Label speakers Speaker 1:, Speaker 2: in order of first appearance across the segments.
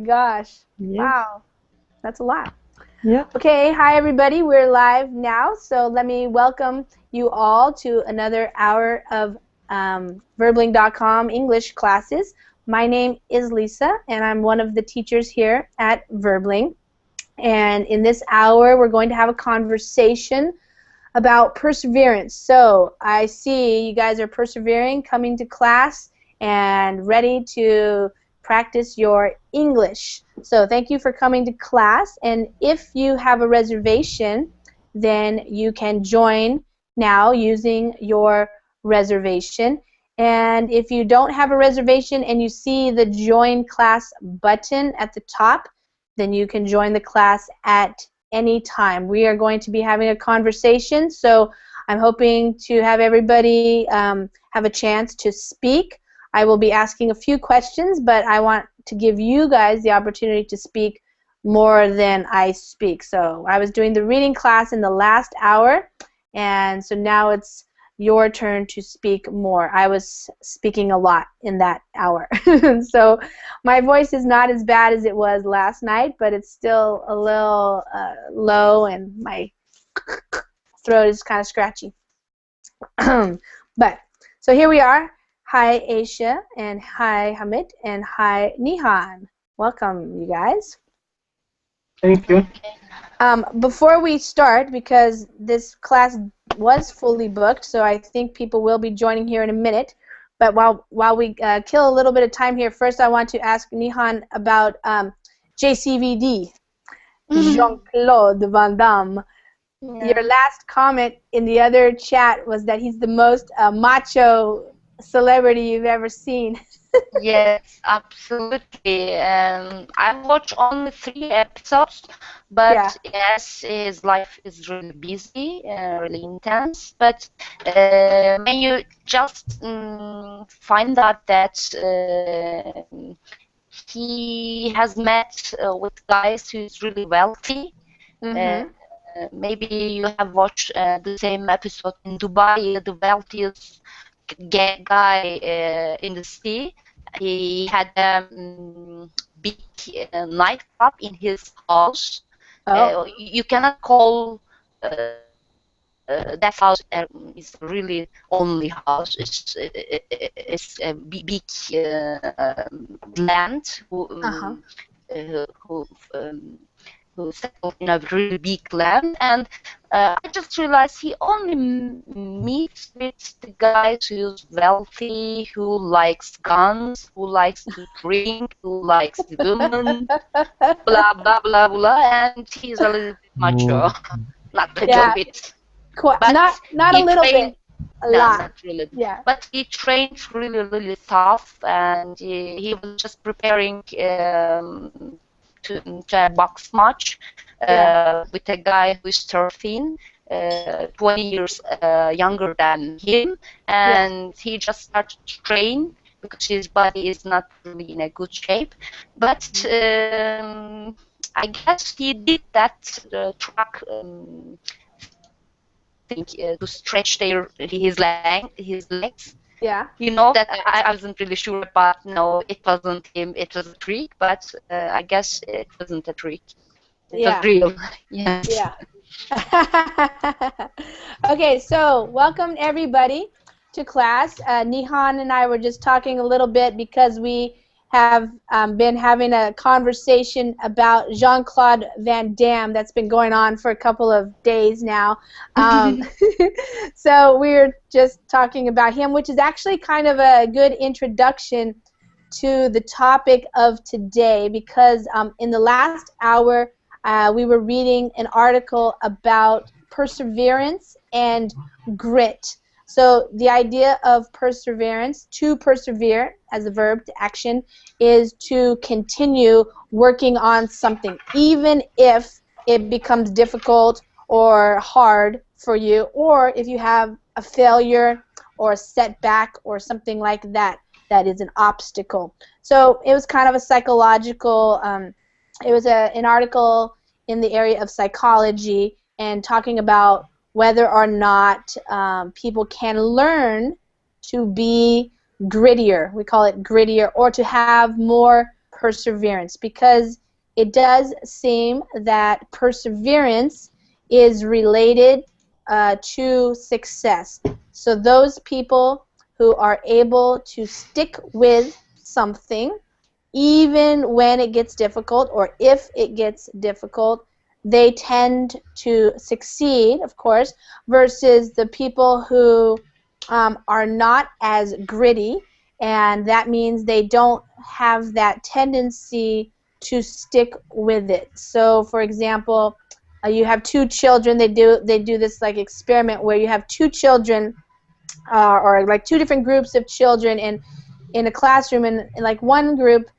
Speaker 1: Gosh.
Speaker 2: Yes.
Speaker 1: Wow. That's a lot.
Speaker 2: Yeah.
Speaker 1: Okay, hi everybody. We're live now, so let me welcome you all to another hour of Verbling.com English classes. My name is Lisa, and I'm one of the teachers here at Verbling. And in this hour, we're going to have a conversation about perseverance. So I see you guys are persevering, coming to class, and ready to practice your English. So thank you for coming to class. And if you have a reservation, then you can join now using your reservation. And if you don't have a reservation and you see the join class button at the top, then you can join the class at any time. We are going to be having a conversation, so I'm hoping to have everybody have a chance to speak. I will be asking a few questions, but I want to give you guys the opportunity to speak more than I speak. So I was doing the reading class in the last hour, and so now it's your turn to speak more. I was speaking a lot in that hour. So my voice is not as bad as it was last night, but it's still a little low, and my throat is kind of scratchy. But so here we are. Hi Aisha, and hi Hamid, and hi Nihan. Welcome, you guys.
Speaker 2: Thank you.
Speaker 1: Before we start, because this class was fully booked, so I think people will be joining here in a minute. But while we kill a little bit of time here, first I want to ask Nihan about JCVD, Jean-Claude Van Damme. Your last comment in the other chat was that he's the most macho celebrity you've ever seen.
Speaker 3: Yes, absolutely. I watched only 3 episodes,
Speaker 1: Yeah.
Speaker 3: but yes, his life is really busy, really intense. But when you just find out that he has met with guys who's really wealthy,
Speaker 1: Mm-hmm.
Speaker 3: maybe you have watched the same episode in Dubai, the wealthiest guy in the city. He had a big nightclub in his house.
Speaker 1: Oh.
Speaker 3: You cannot call that house is really only house. It's a big land
Speaker 1: Uh-huh.
Speaker 3: who who settled in a really big land, and I just realized he only meets with the guys who's wealthy, who likes guns, who likes to drink, who likes the women, blah blah blah blah, and he's a little bit macho, not a little
Speaker 1: Yeah.
Speaker 3: bit,
Speaker 1: Not
Speaker 3: but
Speaker 1: not a
Speaker 3: he
Speaker 1: little bit.
Speaker 3: trained.
Speaker 1: A
Speaker 3: No,
Speaker 1: lot.
Speaker 3: not really.
Speaker 1: Yeah.
Speaker 3: But he trained really tough, and he was just preparing to a box match
Speaker 1: Yeah.
Speaker 3: with a guy who is 13, 20 years younger than him,
Speaker 1: Yeah.
Speaker 3: and he just started to train because his body is not really in a good shape. But I guess he did that track thing to stretch his legs.
Speaker 1: Yeah.
Speaker 3: You know that I wasn't really sure, but no, it wasn't him. It was a trick, but I guess it wasn't a trick. It was
Speaker 1: Yeah.
Speaker 3: real. Yes.
Speaker 1: Yeah. Okay, so welcome everybody to class. Nihan and I were just talking a little bit because we have been having a conversation about Jean-Claude Van Damme that's been going on for a couple of days now. So we're just talking about him, which is actually kind of a good introduction to the topic of today, because in the last hour we were reading an article about perseverance and grit. So the idea of perseverance, to persevere as a verb to action, is to continue working on something, even if it becomes difficult or hard for you, or if you have a failure or a setback or something like that that is an obstacle. So it was kind of a psychological, it was an article in the area of psychology and talking about whether or not people can learn to be grittier. We call it grittier, or to have more perseverance, because it does seem that perseverance is related to success. So those people who are able to stick with something, even when it gets difficult, or if it gets difficult, they tend to succeed, of course, versus the people who are not as gritty, and that means they don't have that tendency to stick with it. So, for example, you have two children. They do this like experiment where you have two children, or like two different groups of children in a classroom, and like one group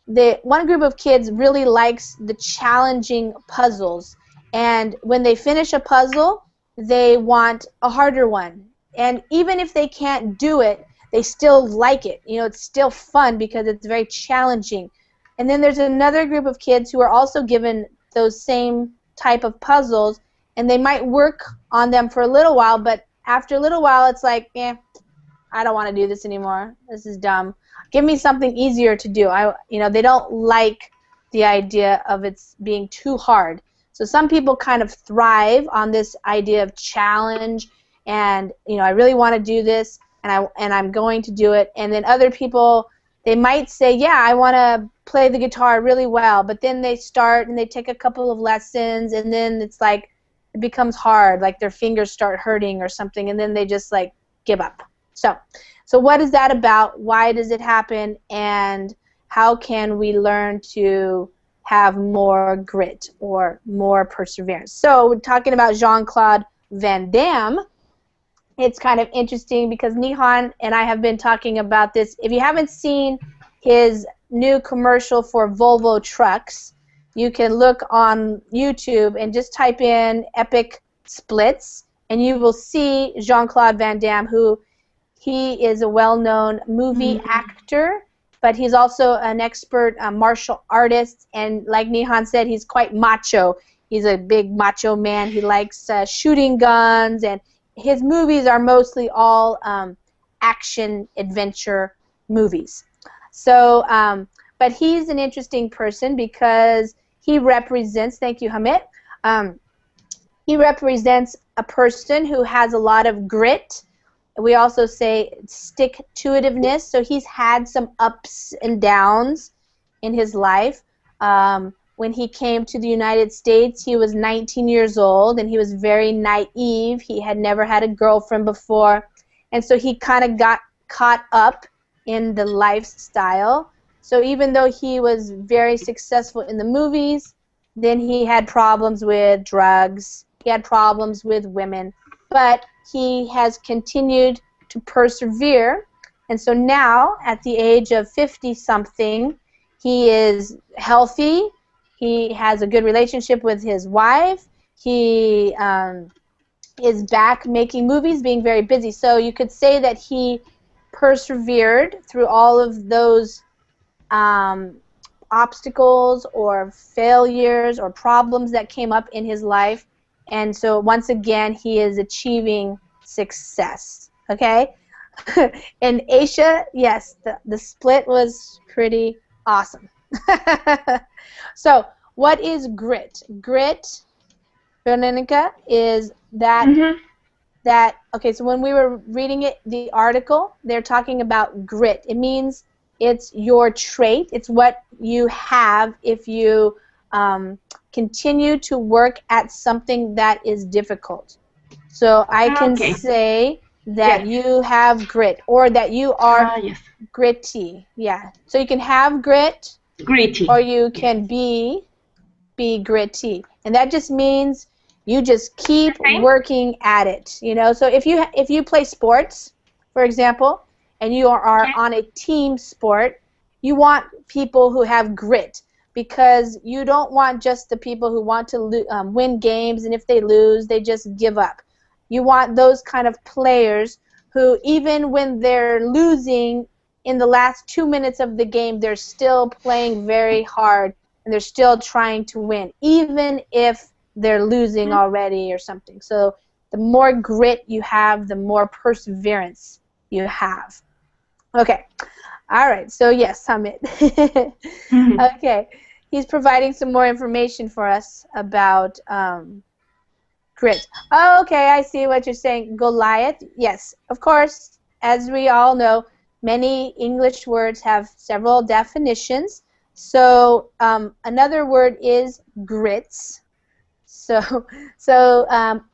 Speaker 1: of kids really likes the challenging puzzles, and when they finish a puzzle, they want a harder one. And even if they can't do it, they still like it. You know, it's still fun because it's very challenging. And then there's another group of kids who are also given those same type of puzzles, and they might work on them for a little while, but after a little while, it's like, I don't want to do this anymore. This is dumb. Give me something easier to do. They don't like the idea of it being too hard. So some people kind of thrive on this idea of challenge, and I really want to do this, and I'm going to do it. And then other people, they might say, yeah, I want to play the guitar really well, but then they start and they take a couple of lessons, and then it's like it becomes hard, like their fingers start hurting or something, and then they just like give up. So what is that about? Why does it happen? And how can we learn to have more grit or more perseverance? So we're talking about Jean-Claude Van Damme. It's kind of interesting because Nihan and I have been talking about this. If you haven't seen his new commercial for Volvo trucks, you can look on YouTube and just type in epic splits, and you will see Jean-Claude Van Damme, who he is a well-known movie actor, but he's also an expert martial artist, and like Nihan said, he's quite macho. He's a big macho man. He likes shooting guns, and his movies are mostly all action adventure movies. So, but he's an interesting person because he represents, thank you, Hamid, he represents a person who has a lot of grit. We also say stick-to-itiveness, so he's had some ups and downs in his life. When he came to the United States, he was 19 years old, and he was very naive. He had never had a girlfriend before, and so he kind of got caught up in the lifestyle. So even though he was very successful in the movies, then he had problems with drugs. He had problems with women, but he has continued to persevere, and so now at the age of 50-something, he is healthy, he has a good relationship with his wife, he is back making movies, being very busy. So you could say that he persevered through all of those obstacles or failures or problems that came up in his life. And so once again, he is achieving success. Okay? In Asia, yes, the split was pretty awesome. So what is grit? Grit, Veronica, is that okay, so when we were reading it, the article, they're talking about grit. It means it's your trait. It's what you have if you continue to work at something that is difficult. So I can say that you have grit, or that you are gritty. Yeah. So you can have grit, or you can be gritty, and that just means you just keep working at it. So if you play sports, for example, and you are on a team sport, you want people who have grit, because you don't want just the people who want to win games, and if they lose, they just give up. You want those kind of players who, even when they're losing in the last 2 minutes of the game, they're still playing very hard, and they're still trying to win, even if they're losing already or something. So the more grit you have, the more perseverance you have. Okay. All right, so yes, Summit. Okay, he's providing some more information for us about grit. Oh, okay, I see what you're saying. Goliath, yes, of course, as we all know, many English words have several definitions. So another word is grits. So,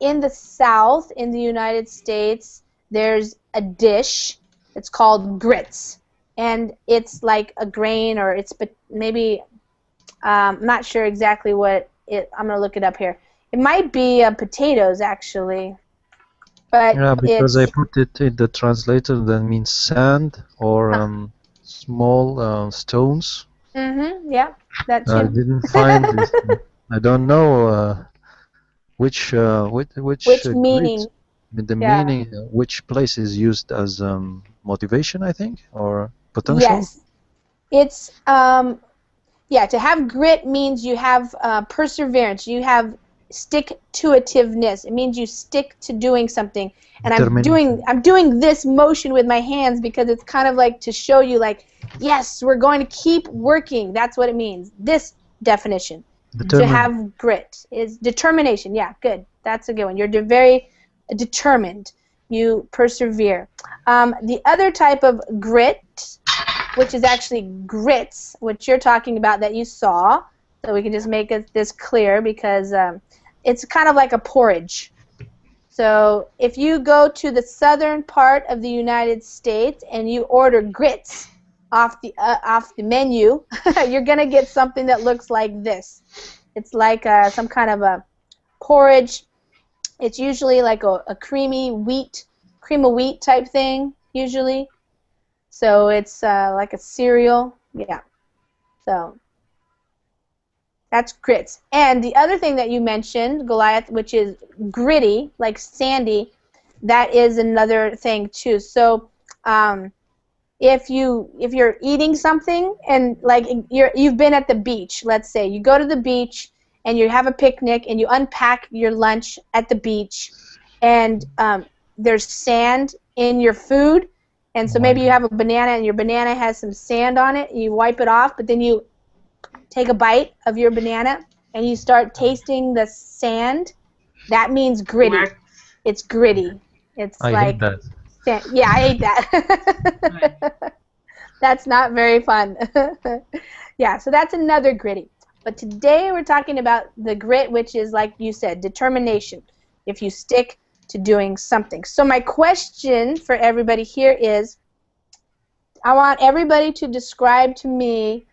Speaker 1: in the South, in the United States, there's a dish. It's called grits, and it's like a grain, or it's maybe I'm not sure exactly what it. I'm gonna look it up here. It might be potatoes actually, but
Speaker 4: Yeah, because I
Speaker 1: it's
Speaker 4: put it in the translator that means sand or small stones.
Speaker 1: yeah, that
Speaker 4: I
Speaker 1: too.
Speaker 4: didn't find this. I don't know which
Speaker 1: Which
Speaker 4: grit,
Speaker 1: meaning?
Speaker 4: the
Speaker 1: Yeah.
Speaker 4: meaning, which place is used as motivation, I think, or potential.
Speaker 1: Yes. It's yeah, to have grit means you have perseverance. You have stick-to-itiveness. It means you stick to doing something. And
Speaker 4: Determination.
Speaker 1: I'm doing this motion with my hands because it's kind of like to show you, like, yes, we're going to keep working. That's what it means. This definition, to
Speaker 4: Determined.
Speaker 1: have grit, is determination. Yeah, good. That's a good one. You're very determined. You persevere. The other type of grit, which is actually grits, which you're talking about that you saw. So we can just make this clear because it's kind of like a porridge. So if you go to the southern part of the United States and you order grits off the menu, you're gonna get something that looks like this. It's like some kind of a porridge. It's usually like a cream of wheat type thing usually. So it's like a cereal. Yeah. So that's grits. And the other thing that you mentioned, Goliath, which is gritty, like sandy, that is another thing too. So if you're eating something and like you've been at the beach, let's say you go to the beach and you have a picnic and you unpack your lunch at the beach, and there's sand in your food, and so maybe you have a banana and your banana has some sand on it, and you wipe it off, but then you take a bite of your banana and you start tasting the sand. That means gritty.
Speaker 2: Wax.
Speaker 1: It's gritty. It's
Speaker 4: I
Speaker 1: like
Speaker 4: hate that.
Speaker 1: sand. Yeah, I hate that. That's not very fun. Yeah, so that's another gritty. But today we're talking about the grit, which is, like you said, determination. If you stick to doing something. So my question for everybody here is, I want everybody to describe to me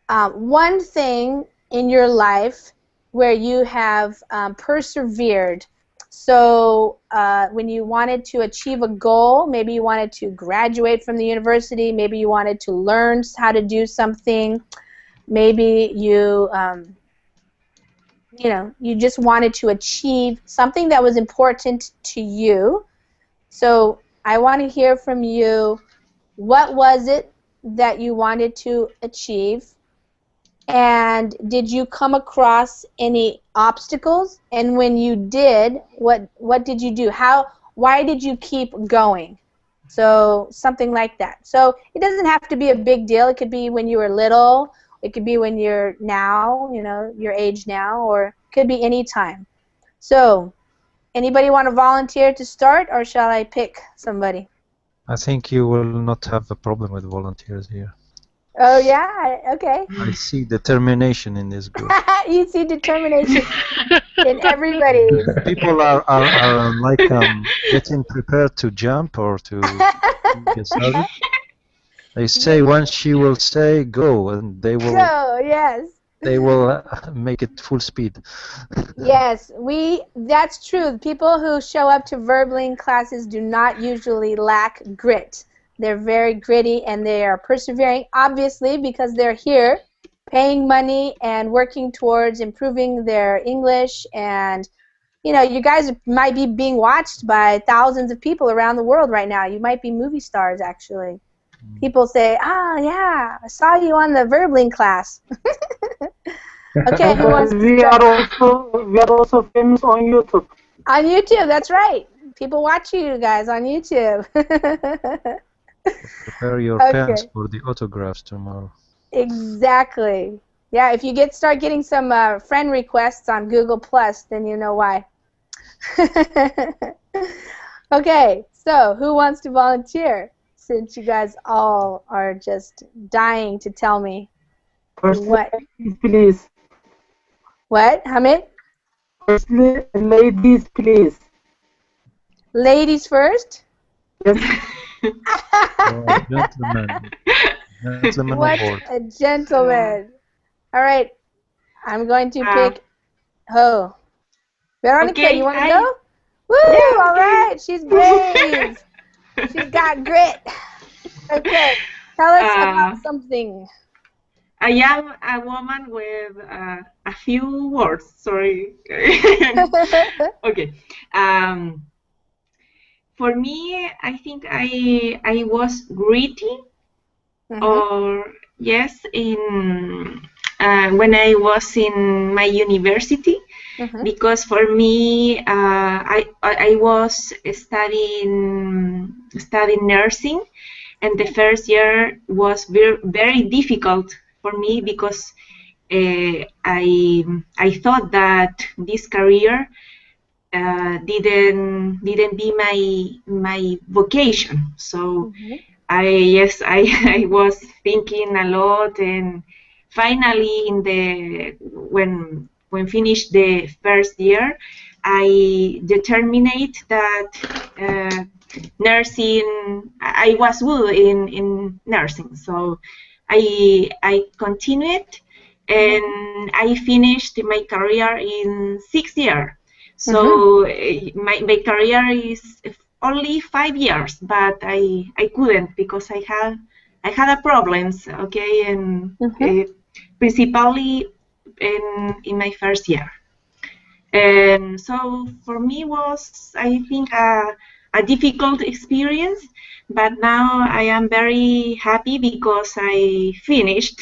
Speaker 1: one thing in your life where you have persevered. So when you wanted to achieve a goal, maybe you wanted to graduate from the university, maybe you wanted to learn how to do something, maybe you you just wanted to achieve something that was important to you. So I want to hear from you, what was it that you wanted to achieve? And did you come across any obstacles? And when you did, what did you do? Why did you keep going? So something like that. So it doesn't have to be a big deal. It could be when you were little. It could be when you're now, your age now, or it could be any time. So anybody want to volunteer to start, or shall I pick somebody?
Speaker 4: I think you will not have a problem with volunteers here.
Speaker 1: Oh yeah, okay.
Speaker 4: I see determination in this group.
Speaker 1: You see determination in everybody.
Speaker 4: People are like getting prepared to jump or to get started. They say once she will say go, and they will
Speaker 1: Go, yes.
Speaker 4: they will make it full speed.
Speaker 1: Yes, that's true. People who show up to Verbling classes do not usually lack grit. They're very gritty and they are persevering, obviously, because they're here paying money and working towards improving their English. And, you guys might be being watched by thousands of people around the world right now. You might be movie stars, actually. People say, oh, yeah, I saw you on the Verbling class. Okay, who wants to
Speaker 2: We are also famous on YouTube.
Speaker 1: On YouTube, that's right. People watch you guys on YouTube.
Speaker 4: Prepare your pens
Speaker 1: Okay.
Speaker 4: for the autographs tomorrow.
Speaker 1: Exactly. Yeah, if you start getting some friend requests on Google Plus, then you know why. Okay, so who wants to volunteer? Since you guys all are just dying to tell me
Speaker 2: First,
Speaker 1: what.
Speaker 2: ladies, please.
Speaker 1: What, Hamid?
Speaker 2: First, ladies, please.
Speaker 1: Ladies first?
Speaker 2: Yes.
Speaker 4: Oh, gentlemen. Gentlemen
Speaker 1: What
Speaker 4: award.
Speaker 1: a gentleman. All right, I'm going to
Speaker 5: uh,
Speaker 1: pick. Oh, Veronica, you
Speaker 5: okay,
Speaker 1: want to go? Woo!
Speaker 5: yeah,
Speaker 1: All
Speaker 5: okay.
Speaker 1: right, she's brave. She's got grit. Okay, tell us
Speaker 5: uh,
Speaker 1: about something.
Speaker 5: I am a woman with a few words. Sorry. Okay. Um, for me, I think I was gritty,
Speaker 1: Mhm.
Speaker 5: or yes, in when I was in my university,
Speaker 1: Mhm.
Speaker 5: because for me, I was studying nursing, and the first year was very difficult for me because I thought that this career didn't be my vocation. So
Speaker 1: Mhm.
Speaker 5: I I was thinking a lot, and finally in the when finished the first year, I determined that nursing, I was good in nursing, so I continued,
Speaker 1: Mhm.
Speaker 5: and I finished my career in 6 years.
Speaker 1: Mhm.
Speaker 5: So my career is only 5 years, but I couldn't because I had a problems, okay, and
Speaker 1: Mhm.
Speaker 5: principally in my first year. And so for me was, I think, a difficult experience, but now I am very happy because I finished,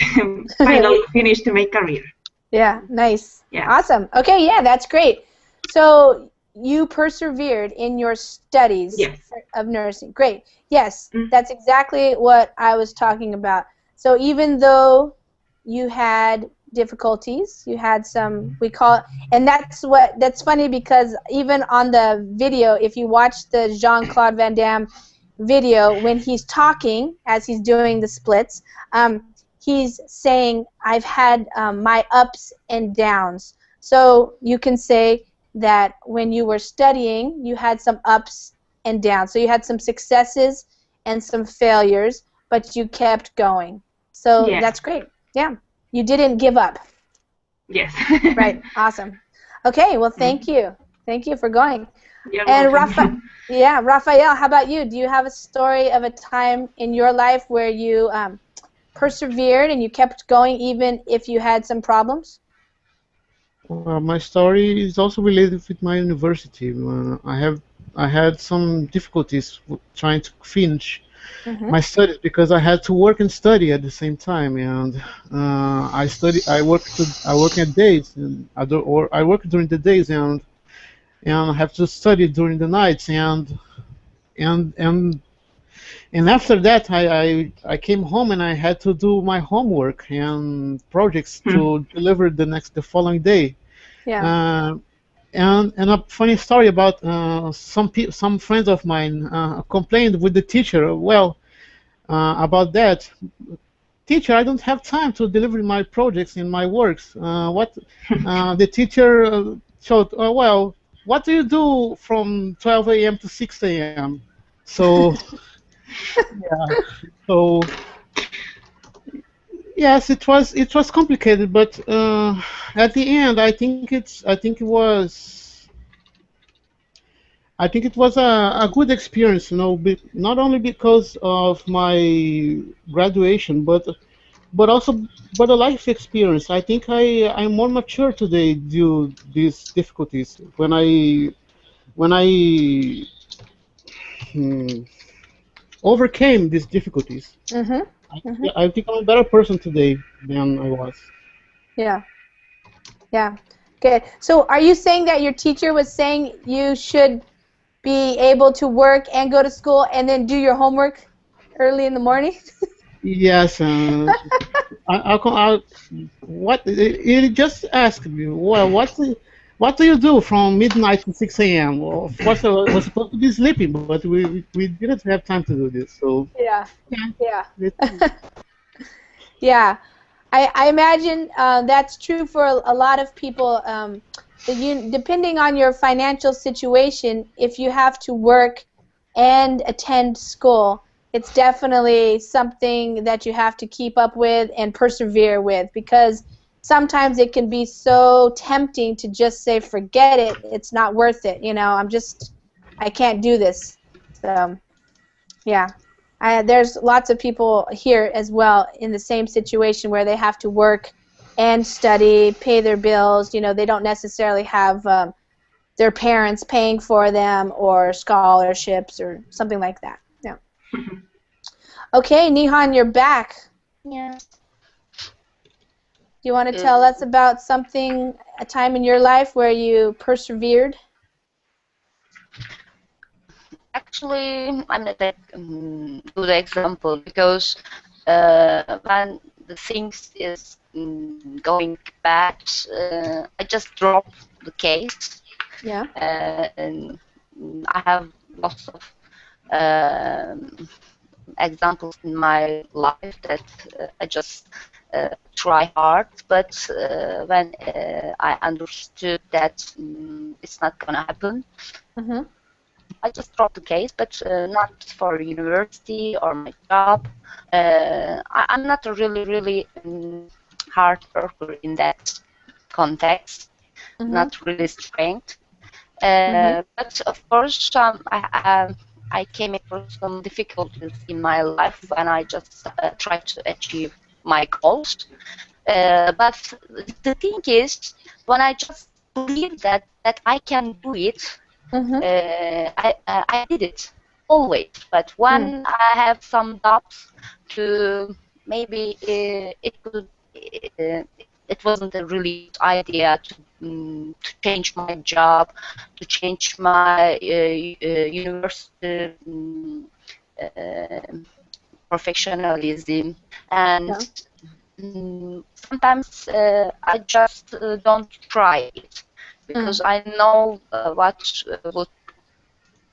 Speaker 5: finally finished my career.
Speaker 1: Yeah, nice.
Speaker 5: Yes.
Speaker 1: Awesome. Okay, yeah, that's great. So you persevered in your studies
Speaker 5: Yes.
Speaker 1: of nursing. Great. Yes,
Speaker 5: Mm.
Speaker 1: that's exactly what I was talking about. So even though you had difficulties, you had some, we call it, and that's funny because even on the video, if you watch the Jean-Claude Van Damme video, when he's talking as he's doing the splits, he's saying, I've had my ups and downs. So you can say that when you were studying, you had some ups and downs. So you had some successes and some failures, but you kept going. So
Speaker 5: Yes.
Speaker 1: that's great. Yeah. You didn't give up.
Speaker 5: Yes.
Speaker 1: Right. Awesome. Okay. Well, thank you. Thank you for going.
Speaker 5: You're
Speaker 1: And
Speaker 5: welcome.
Speaker 1: Raphael, how about you? Do you have a story of a time in your life where you persevered and you kept going even if you had some problems?
Speaker 6: My story is also related with my university. I had some difficulties trying to finish
Speaker 1: Mm-hmm.
Speaker 6: my studies because I had to work and study at the same time, and I work at days, and I work during the days, and I have to study during the nights, and and and after that I came home and I had to do my homework and projects to deliver the following day.
Speaker 1: Yeah.
Speaker 6: Uh, and a funny story about some friends of mine complained with the teacher. Well, about that, teacher, I don't have time to deliver my projects and my works. What the teacher showed? Well, what do you do from 12 a.m. to 6 a.m.? So yeah, so yes, it was complicated, but at the end, I think it was a good experience, not only because of my graduation, but also a life experience. I think I'm more mature today due these difficulties. When I hmm, overcame these difficulties,
Speaker 1: Mm-hmm. Mm-hmm.
Speaker 6: I think I'm a better person today than I was.
Speaker 1: Yeah. Yeah. Good. So are you saying that your teacher was saying you should be able to work and go to school and then do your homework early in the morning?
Speaker 6: Yes. What? He just asked me. Well, what do you do from midnight to 6 a.m.? Well, of course, I was supposed to be sleeping, but we didn't have time to do this. So
Speaker 1: Yeah.
Speaker 6: yeah,
Speaker 1: Yeah.
Speaker 6: it's-
Speaker 1: Yeah. I imagine that's true for a lot of people. Depending on your financial situation, if you have to work and attend school, it's definitely something that you have to keep up with and persevere with, because sometimes it can be so tempting to just say, forget it, it's not worth it. I can't do this. So, yeah. There's lots of people here as well in the same situation where they have to work and study, pay their bills. They don't necessarily have their parents paying for them or scholarships or something like that. Yeah. Okay, Nihan, you're back.
Speaker 3: Yes.
Speaker 1: Do you want to tell us about a time in your life where you persevered?
Speaker 3: Actually, I'm not a good example because when the things is going bad, I just drop the case.
Speaker 1: Yeah.
Speaker 3: And I have lots of examples in my life that I just try hard, but when I understood that it's not gonna happen,
Speaker 1: Mm-hmm.
Speaker 3: I just dropped the case, but not for university or my job. I'm not a really hard worker in that context,
Speaker 1: Mm-hmm.
Speaker 3: not really strength.
Speaker 1: Mm-hmm.
Speaker 3: But of course, I came across some difficulties in my life when I just tried to achieve my goals. But the thing is, when I just believe that I can do it,
Speaker 1: Mm-hmm.
Speaker 3: I did it always. But
Speaker 1: Mm.
Speaker 3: when I have some doubts to maybe it wasn't a really good idea to change my job, to change my university uh, professionalism, and
Speaker 1: Yeah.
Speaker 3: sometimes I just don't try it
Speaker 1: Mm.
Speaker 3: because I know what would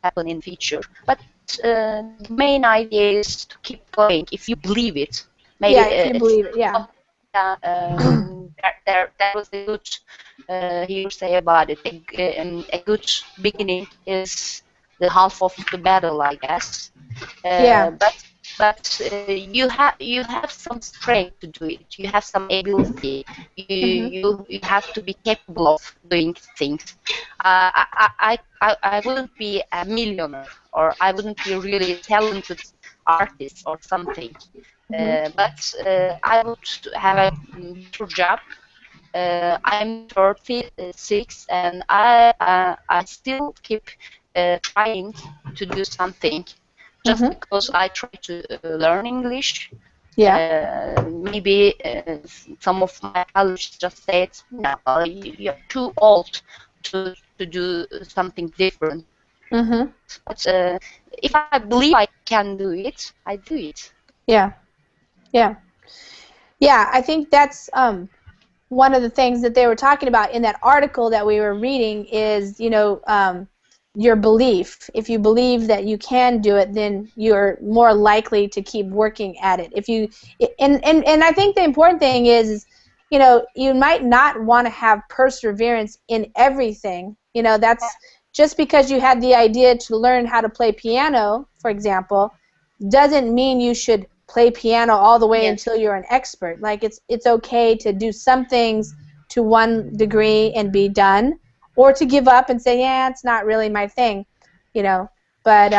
Speaker 3: happen in future. But the main idea is to keep going. If you believe it, maybe
Speaker 1: Yeah, if you
Speaker 3: it's
Speaker 1: believe it. Yeah.
Speaker 3: there was a good hearsay about it. A good beginning is the half of the battle, I guess.
Speaker 1: Yeah.
Speaker 3: But you have some strength to do it. You have some ability. You
Speaker 1: Mm-hmm.
Speaker 3: you have to be capable of doing things. I wouldn't be a millionaire, or I wouldn't be a really talented artist or something.
Speaker 1: Mm-hmm.
Speaker 3: But I would have a better job. I'm 36, and I still keep trying to do something just
Speaker 1: Mm-hmm.
Speaker 3: because I try to learn English.
Speaker 1: Yeah.
Speaker 3: Maybe some of my colleagues just said, "No, you're too old to do something different."
Speaker 1: Mm-hmm.
Speaker 3: But if I believe I can do it, I do it.
Speaker 1: Yeah. Yeah. Yeah. I think that's one of the things that they were talking about in that article that we were reading is, your belief. If you believe that you can do it, then you're more likely to keep working at it. If you and I think the important thing is, you might not want to have perseverance in everything. That's just because you had the idea to learn how to play piano, for example, doesn't mean you should play piano all the way
Speaker 3: Yes.
Speaker 1: until you're an expert. Like it's okay to do some things to one degree and be done, or to give up and say, yeah, it's not really my thing, you know. But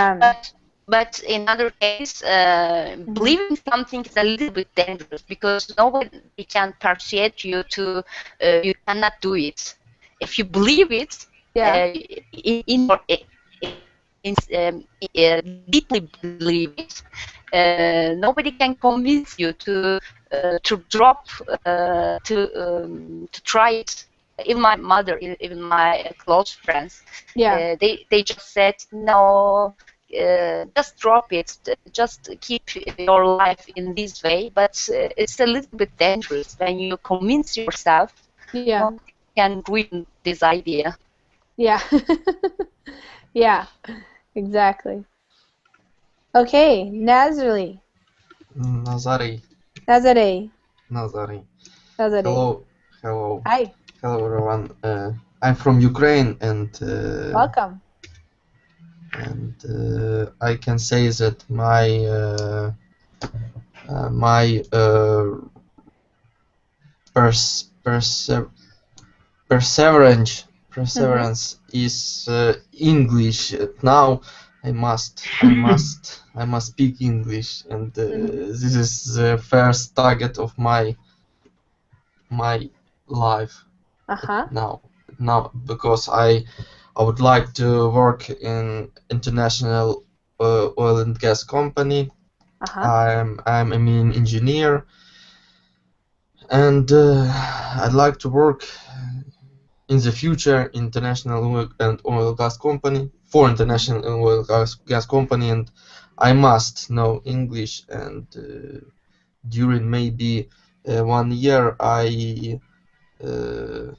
Speaker 3: But in other case,
Speaker 1: mhm.
Speaker 3: believing something is a little bit dangerous because nobody can persuade you to you cannot do it. If you believe it
Speaker 1: Yeah.
Speaker 3: in your deeply believe it, nobody can convince you to drop to try it. Even my mother, even my close friends,
Speaker 1: Yeah.
Speaker 3: they just said no. just drop it. Just keep your life in this way. But it's a little bit dangerous when you convince yourself.
Speaker 1: Yeah.
Speaker 3: Well, you can ruin this idea.
Speaker 1: Yeah. Yeah. Exactly. Okay, Nazarly.
Speaker 7: Nazari.
Speaker 1: Nazare.
Speaker 7: Nazari.
Speaker 1: Nazare.
Speaker 7: Hello. Hello.
Speaker 1: Hi.
Speaker 7: Hello, everyone. I'm from Ukraine, and
Speaker 1: Welcome.
Speaker 7: I can say that my perseverance is English. Now I must speak English, and this is the first target of my life
Speaker 1: Uh-huh.
Speaker 7: now because I would like to work in international oil and gas company.
Speaker 1: Uh-huh.
Speaker 7: I'm a marine engineer, and I'd like to work in the future international oil and oil gas company for international oil gas company, and I must know English, and during maybe 1 year uh,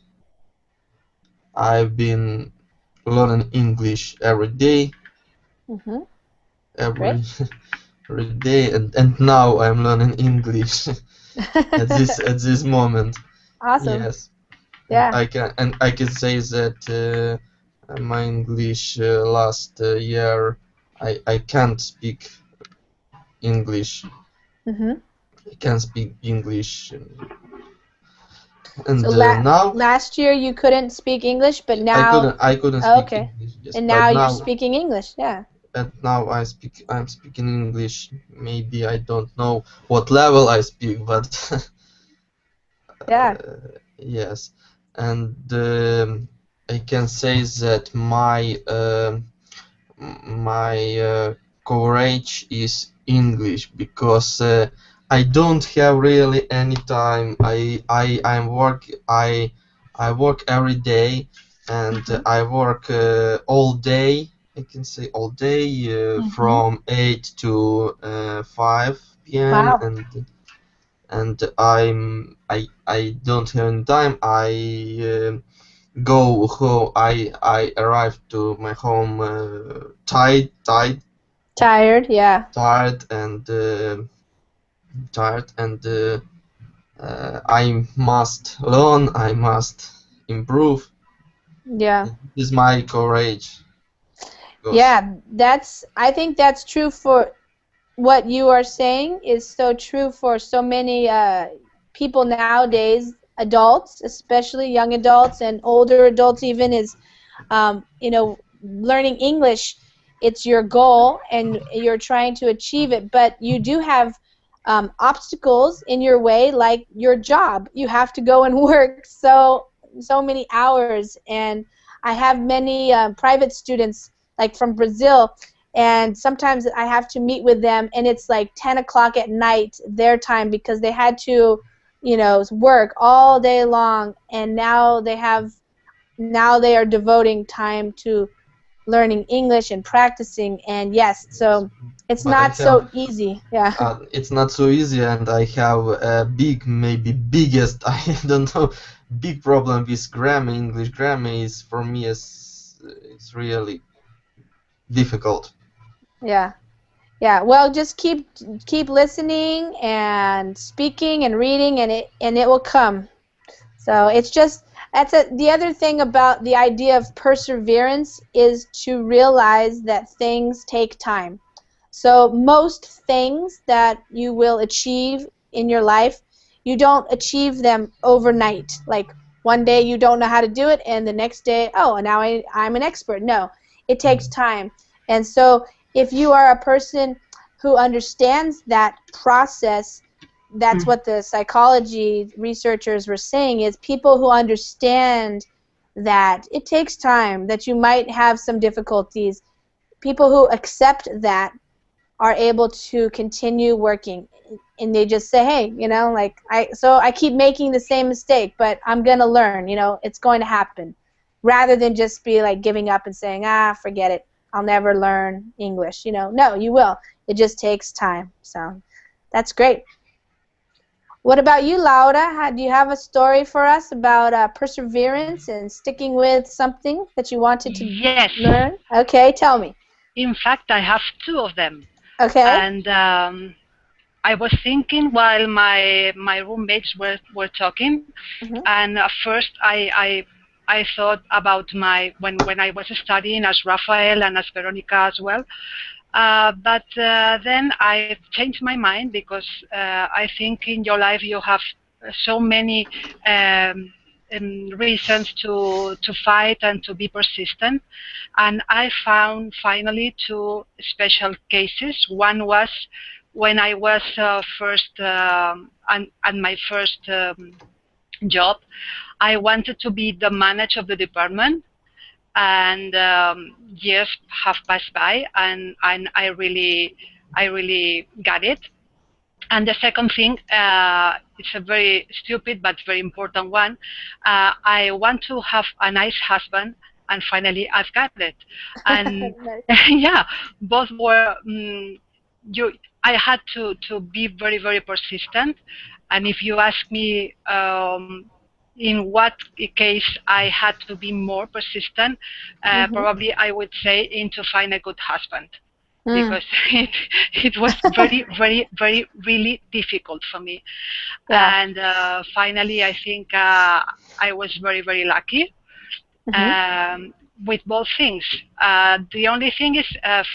Speaker 7: I've been learning English every day,
Speaker 1: Mm-hmm.
Speaker 7: every
Speaker 1: Great.
Speaker 7: every day, and now I'm learning English at this moment.
Speaker 1: Awesome.
Speaker 7: Yes,
Speaker 1: Yeah.
Speaker 7: and I can say that my English last year I can't speak English.
Speaker 1: Mm-hmm.
Speaker 7: I can't speak English, and
Speaker 1: So
Speaker 7: now
Speaker 1: last year you couldn't speak English, but now
Speaker 7: I couldn't
Speaker 1: oh,
Speaker 7: speak
Speaker 1: okay.
Speaker 7: English. Yes,
Speaker 1: And
Speaker 7: but
Speaker 1: now you're
Speaker 7: now
Speaker 1: speaking English. Yeah.
Speaker 7: and now I'm speaking English. Maybe I don't know what level I speak, but
Speaker 1: Yeah.
Speaker 7: yes, and I can say that my coverage is English because I don't have really any time. I work every day, and I work all day. I can say all day from 8 to 5 p.m.
Speaker 1: Wow.
Speaker 7: and I don't have any time. Go home. I arrive to my home
Speaker 1: Tired. Yeah.
Speaker 7: tired and I must learn. I must improve.
Speaker 1: Yeah.
Speaker 7: This is my courage.
Speaker 1: Yeah. I think that's true for what you are saying is so true for so many people nowadays, adults, especially young adults and older adults even, is learning English. It's your goal and you're trying to achieve it, but you do have obstacles in your way, like your job. You have to go and work so many hours, and I have many private students like from Brazil, and sometimes I have to meet with them, and it's like 10 o'clock at night their time because they had to, work all day long, and now they are devoting time to learning English and practicing, and yes, so it's
Speaker 7: But I
Speaker 1: not
Speaker 7: have
Speaker 1: so easy. Yeah.
Speaker 7: it's not so easy, and I have a maybe biggest I don't know, big problem with grammar. English grammar is for me is it's really difficult.
Speaker 1: Yeah. Yeah, well, just keep listening and speaking and reading, and it will come. So it's just the other thing about the idea of perseverance is to realize that things take time. So most things that you will achieve in your life, you don't achieve them overnight. Like one day you don't know how to do it, and the next day, oh, now I'm an expert. No, it takes time. And so if you are a person who understands that process, that's what the psychology researchers were saying, is people who understand that it takes time, that you might have some difficulties, people who accept that are able to continue working, and they just say, hey, like I keep making the same mistake, but I'm going to learn, it's going to happen, rather than just be like giving up and saying, forget it. I'll never learn English. No, you will. It just takes time. So that's great. What about you, Laura? Do you have a story for us about perseverance and sticking with something that you wanted to
Speaker 8: Yes.
Speaker 1: learn? Okay, tell me.
Speaker 8: In fact, I have two of them.
Speaker 1: Okay.
Speaker 8: And I was thinking while my roommates were talking,
Speaker 1: Mhm.
Speaker 8: and first I thought about when I was studying as Rafael and as Veronica as well. But then I changed my mind because I think in your life you have so many reasons to fight and to be persistent. And I found finally two special cases. One was when I was first at my first job. I wanted to be the manager of the department, and years have passed by, and I really got it. And the second thing, it's a very stupid but very important one. I want to have a nice husband, and finally I've got it. And
Speaker 1: Nice.
Speaker 8: yeah, both were. You, I had to be very very persistent, and if you ask me in what case I had to be more persistent,
Speaker 1: Mhm.
Speaker 8: probably I would say in to find a good husband,
Speaker 1: Mm.
Speaker 8: because it was very, very, very, really difficult for me.
Speaker 1: Yeah.
Speaker 8: And finally, I think I was very, very lucky
Speaker 1: Mhm.
Speaker 8: with both things. The only thing is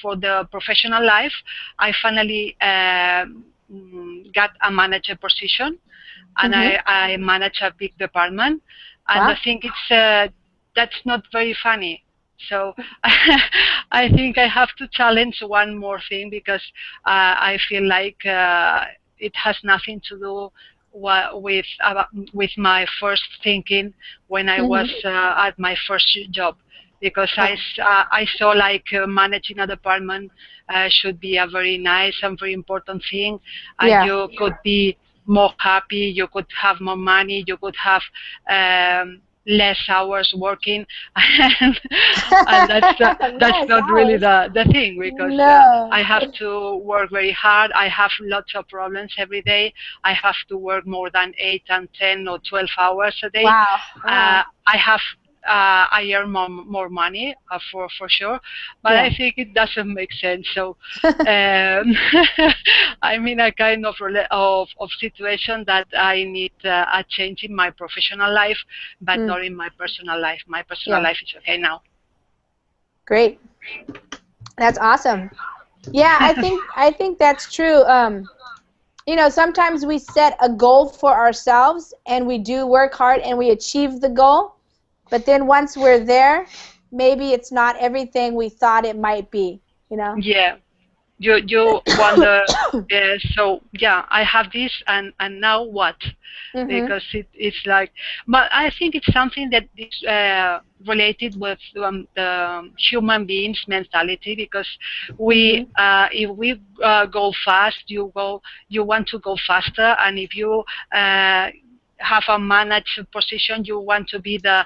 Speaker 8: for the professional life, I finally got a manager position, and
Speaker 1: Mhm.
Speaker 8: I manage a big department. And I
Speaker 1: Wow.
Speaker 8: think that's not very funny. So I think I have to challenge one more thing, because I feel like it has nothing to do with my first thinking when I was
Speaker 1: Mhm.
Speaker 8: at my first job, because
Speaker 1: Yeah.
Speaker 8: I saw like managing a department should be a very nice and very important thing, and
Speaker 1: Yeah.
Speaker 8: you could be more happy, you could have more money, you could have less hours working, and that's
Speaker 1: Less
Speaker 8: not really
Speaker 1: hours.
Speaker 8: the thing, because
Speaker 1: No.
Speaker 8: I have to work very hard. I have lots of problems every day. I have to work more than 8 and 10 or 12 hours a day.
Speaker 1: Wow. Wow.
Speaker 8: I have I earn more money for sure, but I
Speaker 1: Yeah.
Speaker 8: think it doesn't make sense. So I'm in a kind of situation that I need a change in my professional life, but
Speaker 1: Mm.
Speaker 8: not in my personal life. My personal
Speaker 1: Yeah.
Speaker 8: life is okay now.
Speaker 1: Great. That's awesome. Yeah, I think that's true. Sometimes we set a goal for ourselves and we do work hard and we achieve the goal, but then once we're there, maybe it's not everything we thought it might be, you know?
Speaker 8: Yeah. You wonder, so yeah, I have this, and now what?
Speaker 1: Mhm.
Speaker 8: Because it's like, but I think it's something that is related with the human beings mentality, because we
Speaker 1: Mhm.
Speaker 8: if we go fast, you want to go faster, and if you have a managed position, you want to be the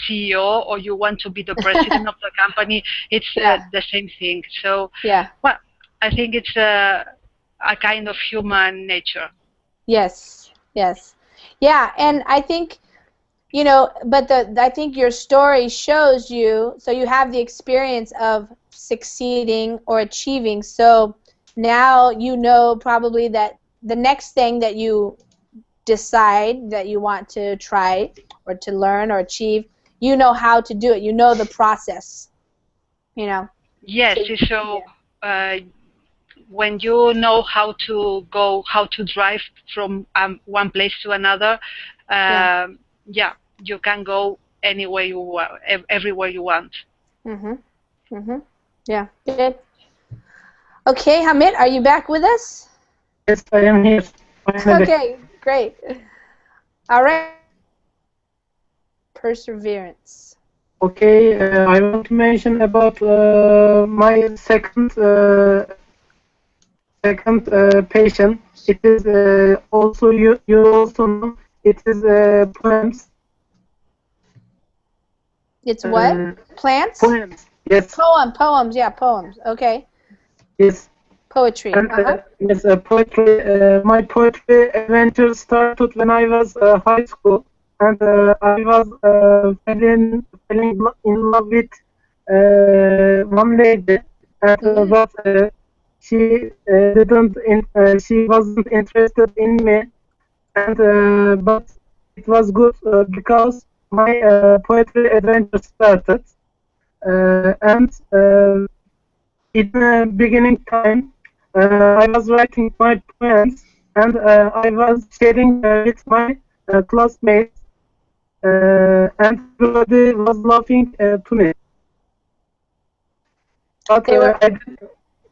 Speaker 8: CEO, or you want to be the president of the company. It's
Speaker 1: Yeah.
Speaker 8: the same thing. So,
Speaker 1: Yeah.
Speaker 8: well, I think it's a kind of human nature.
Speaker 1: Yes. Yes. Yeah, and I think but I think your story shows you, so you have the experience of succeeding or achieving. So now you know probably that the next thing that you decide that you want to try or to learn or achieve, you know how to do it. You know the process, you know.
Speaker 8: Yes,
Speaker 1: So
Speaker 8: so
Speaker 1: yeah.
Speaker 8: when you know how to drive from one place to another,
Speaker 1: Yeah.
Speaker 8: yeah, you can go anywhere you want, everywhere you want.
Speaker 1: Mhm. Mhm. Yeah. Good. Okay, Hamid, are you back with us?
Speaker 2: Yes, I am here. Finally.
Speaker 1: Okay, great. All right. Perseverance.
Speaker 2: Okay, I want to mention about my second patient. It is also you also know it is plants.
Speaker 1: It's what?
Speaker 2: Uh,
Speaker 1: Plants?
Speaker 2: plants. Yes.
Speaker 1: Poems, yeah, poems. Okay.
Speaker 2: Yes.
Speaker 1: Poetry.
Speaker 2: And yes, poetry. My poetry adventure started when I was high school, and I was falling in love with one lady, and but she she wasn't interested in me, and but it was good because my poetry adventure started, and in the beginning time, I was writing my poems, and I was sharing with my classmates, and everybody was laughing to me. But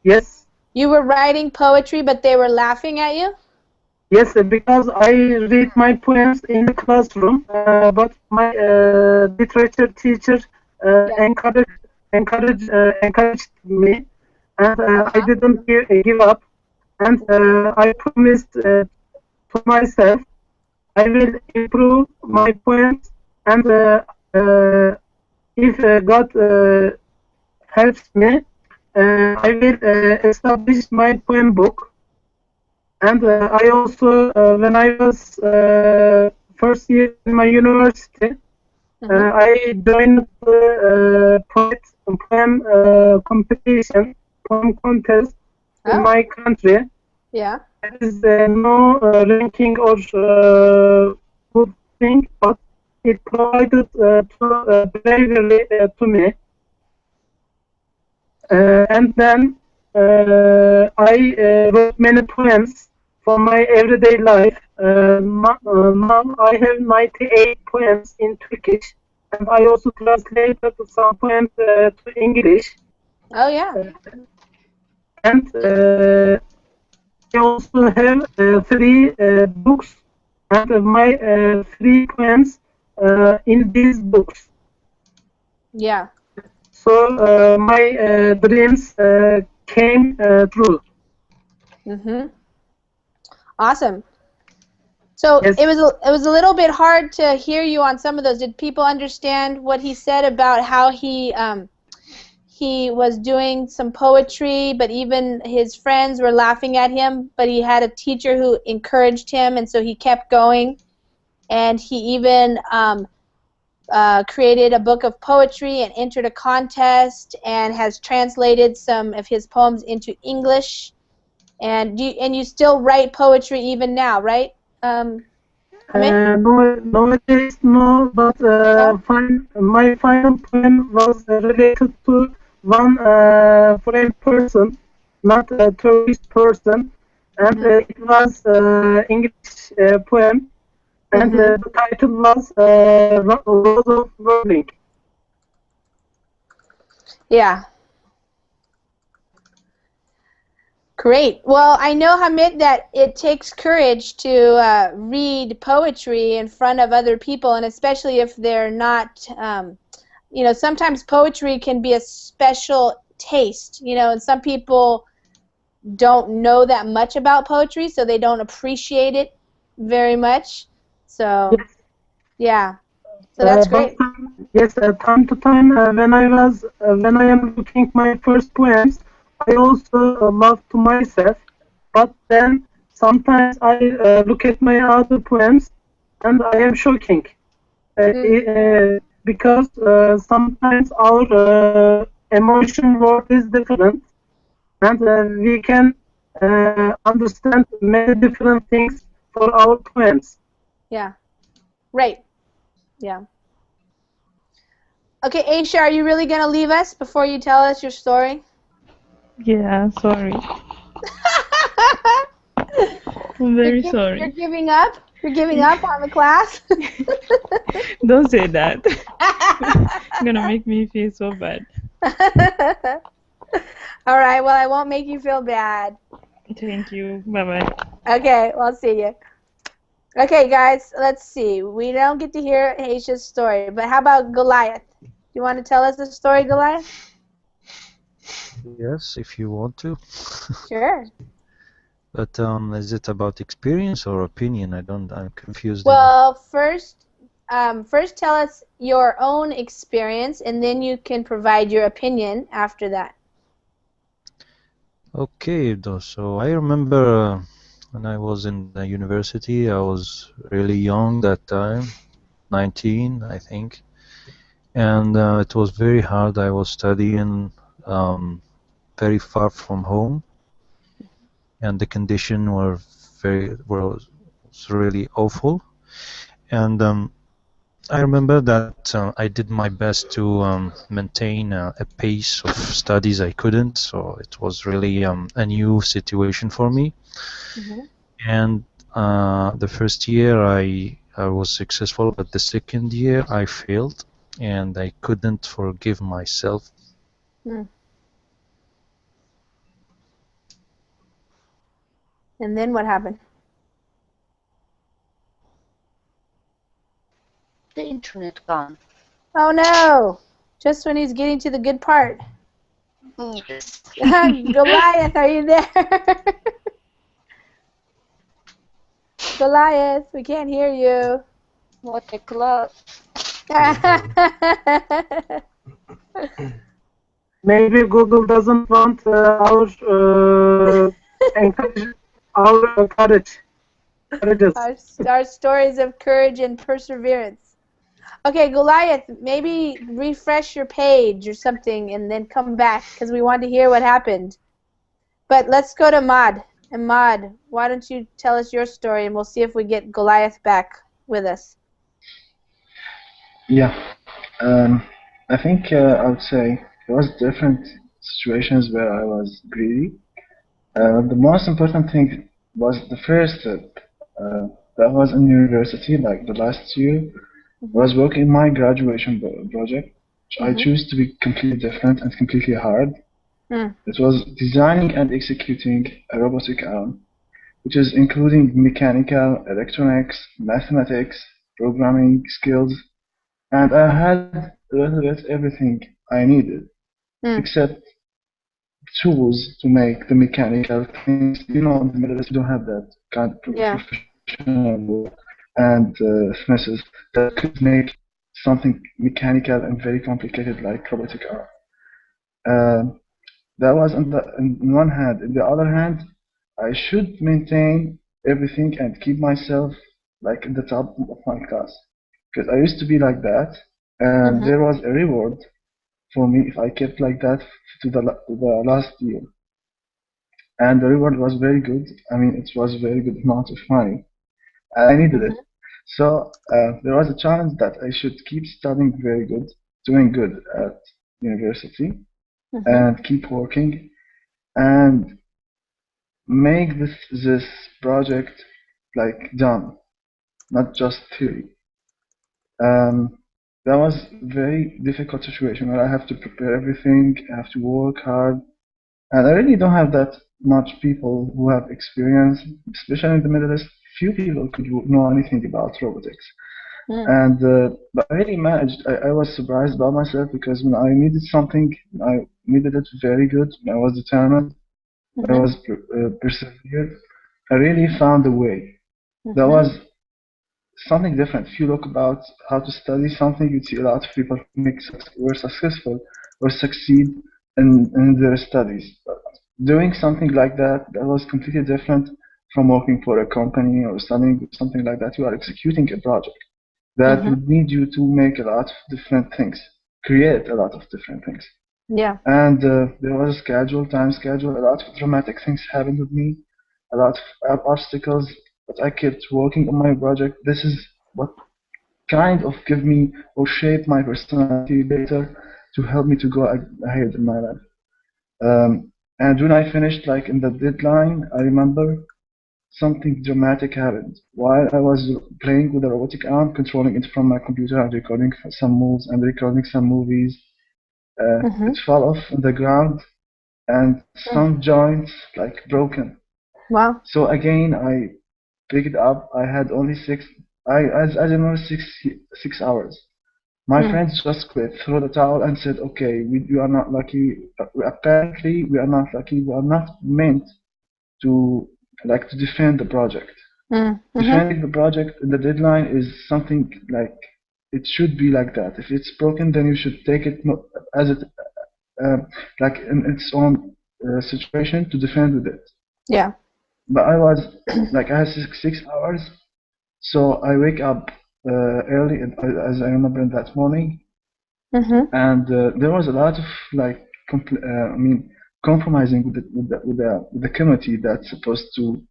Speaker 2: yes.
Speaker 1: You were writing poetry, but they were laughing at you?
Speaker 2: Yes, because I read my poems in the classroom, but my literature teacher encouraged me, and I didn't give up, and I promised to myself I will improve my poems, and if God helps me, I will establish my poem book. And I also, when I was first year in my university, I joined the poem competition, poem contest in my country.
Speaker 1: Yeah.
Speaker 2: There is no ranking or good thing, but it provided bravery to me. And then I wrote many poems for my everyday life. Now I have 98 poems in Turkish, and I also translated some poems to English.
Speaker 1: Oh, yeah.
Speaker 2: And I also have 3 books, and my 3 poems in these books.
Speaker 1: Yeah.
Speaker 2: So my dreams came true.
Speaker 1: Awesome. So it was a little bit hard to hear you on some of those. Did people understand what he said about how he was doing some poetry, but even his friends were laughing at him, but he had a teacher who encouraged him, and so he kept going, and he even created a book of poetry and entered a contest and has translated some of his poems into English, and you still write poetry even now, right?
Speaker 2: Nowadays, no, but my final poem was related to one foreign person, not a Turkish person, and it was English poem, and the title was Rose of Verbling.
Speaker 1: Yeah. Great. Well, I know, Hamid, that it takes courage to read poetry in front of other people, and especially if they're not, you know, sometimes poetry can be a special taste, you know, and some people don't know that much about poetry, so they don't appreciate it very much. So, yeah. So that's great.
Speaker 2: Yes, time to time when I am looking my first poems, I also laugh to myself. But then sometimes I look at my other poems and I am shocking because sometimes our emotion world is different, and we can understand many different things for our poems.
Speaker 1: Yeah. Right. Yeah. Okay, Aisha, are you really going to leave us before you tell us your story?
Speaker 9: Yeah, sorry. I'm very sorry.
Speaker 1: You're giving up? You're giving up on the class?
Speaker 9: Don't say that. It's going to make me feel so bad.
Speaker 1: All right, well, I won't make you feel bad.
Speaker 9: Thank you. Bye-bye.
Speaker 1: Okay, well, I'll see you. Okay, guys, let's see. We don't get to hear Aisha's story, but how about Goliath? You want to tell us the story, Goliath?
Speaker 4: Yes, if you want to.
Speaker 1: Sure.
Speaker 4: But is it about experience or opinion? I'm confused.
Speaker 1: Well, first, first tell us your own experience, and then you can provide your opinion after that.
Speaker 4: Okay, so I remember when I was in the university, I was really young that time, 19, I think, and it was very hard. I was studying very far from home, and the condition was really awful. And I remember that I did my best to maintain a pace of studies I couldn't, so it was really a new situation for me.
Speaker 1: Mm-hmm.
Speaker 4: And the first year I was successful, but the second year I failed, and I couldn't forgive myself.
Speaker 1: Mm. And then what happened?
Speaker 3: The internet gone.
Speaker 1: Oh no! Just when he's getting to the good part.
Speaker 3: Yes.
Speaker 1: Goliath, are you there? Goliath, we can't hear you.
Speaker 3: What a class.
Speaker 2: Maybe Google doesn't want our encourage our courage.
Speaker 1: Our stories of courage and perseverance. Okay, Goliath, maybe refresh your page or something and then come back because we want to hear what happened. But let's go to Mad. And Mad, why don't you tell us your story and we'll see if we get Goliath back with us.
Speaker 10: Yeah, I think I would say there was different situations where I was greedy. The most important thing was the first step. That was in university, like the last year. I was working my graduation project, which I choose to be completely different and completely hard. It was designing and executing a robotic arm, which is including mechanical, electronics, mathematics, programming skills, and I had a little bit everything I needed, except tools to make the mechanical things. You know, in the Middle East, we don't have that kind of professional work and smisses that could make something mechanical and very complicated like robotic arm. That was on one hand. On the other hand, I should maintain everything and keep myself like in the top of my class, because I used to be like that, and there was a reward for me if I kept like that to the last year, and the reward was very good. I mean, it was a very good amount of money. I needed it, so there was a challenge that I should keep studying very good, doing good at university, and keep working and make this project like done, not just theory. That was very difficult situation where I have to prepare everything, I have to work hard, and I really don't have that much people who have experience, especially in the Middle East. Few people could know anything about robotics. And but I really managed. I was surprised about myself because when I needed something, I needed it very good. I was determined. I was persevered. I really found a way. That was something different. If you look about how to study something, you see a lot of people who were successful or succeed in their studies. But doing something like that, that was completely different from working for a company or studying something like that. You are executing a project that would need you to make a lot of different things, create a lot of different things.
Speaker 1: Yeah.
Speaker 10: And there was a schedule, time schedule, a lot of dramatic things happened with me, a lot of obstacles, but I kept working on my project. This is what kind of give me or shape my personality later to help me to go ahead in my life. And when I finished like in the deadline, I remember something dramatic happened. While I was playing with the robotic arm, controlling it from my computer and recording some moves and recording some movies, it fell off on the ground and some joints like broken.
Speaker 1: Wow.
Speaker 10: So again, I picked it up. I had only as I remember 6 hours. My friends just quit, threw the towel, and said, "Okay, we are not lucky. Apparently, we are not lucky. We are not meant to to defend the project. Defending the project, the deadline is something like it should be like that. If it's broken, then you should take it as it like in its own situation to defend with it.
Speaker 1: Yeah.
Speaker 10: But I was like I had 6 hours, so I wake up early, as I remember in that morning, and there was a lot of like I mean compromising with the committee that's supposed to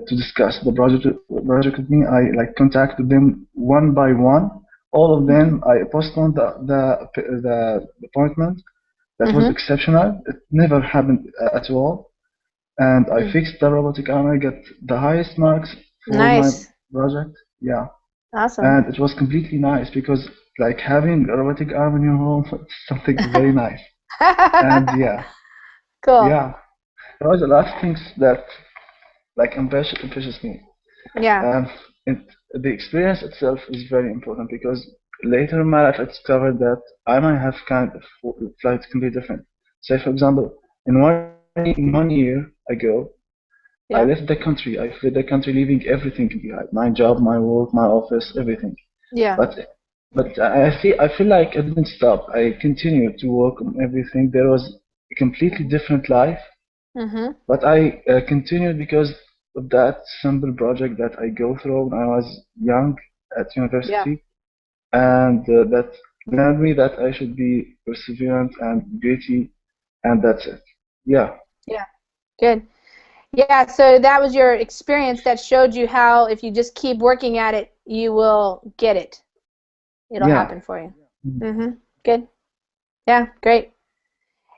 Speaker 10: discuss the project with me. I like contacted them one by one. All of them, I postponed the appointment. That was exceptional. It never happened at all. And I fixed the robotic arm. I got the highest marks for my project. Yeah.
Speaker 1: Awesome.
Speaker 10: And it was completely nice because like having a robotic arm in your home, it's something very nice. And yeah.
Speaker 1: Cool.
Speaker 10: Yeah. There was a lot of things that like impresses me.
Speaker 1: Yeah.
Speaker 10: The experience itself is very important because later in my life I discovered that I might have kind of flight completely different. Say for example, in one year ago, I left the country. I fled the country, leaving everything behind: my job, my work, my office, everything.
Speaker 1: Yeah.
Speaker 10: But I feel like I didn't stop. I continued to work on everything. There was a completely different life. But I continued because of that simple project that I go through when I was young at university, and that learned me that I should be perseverant and gritty, and that's it. Yeah.
Speaker 1: Yeah. Good. Yeah, so that was your experience that showed you how if you just keep working at it, you will get it. It'll happen for you. Good. Yeah, great.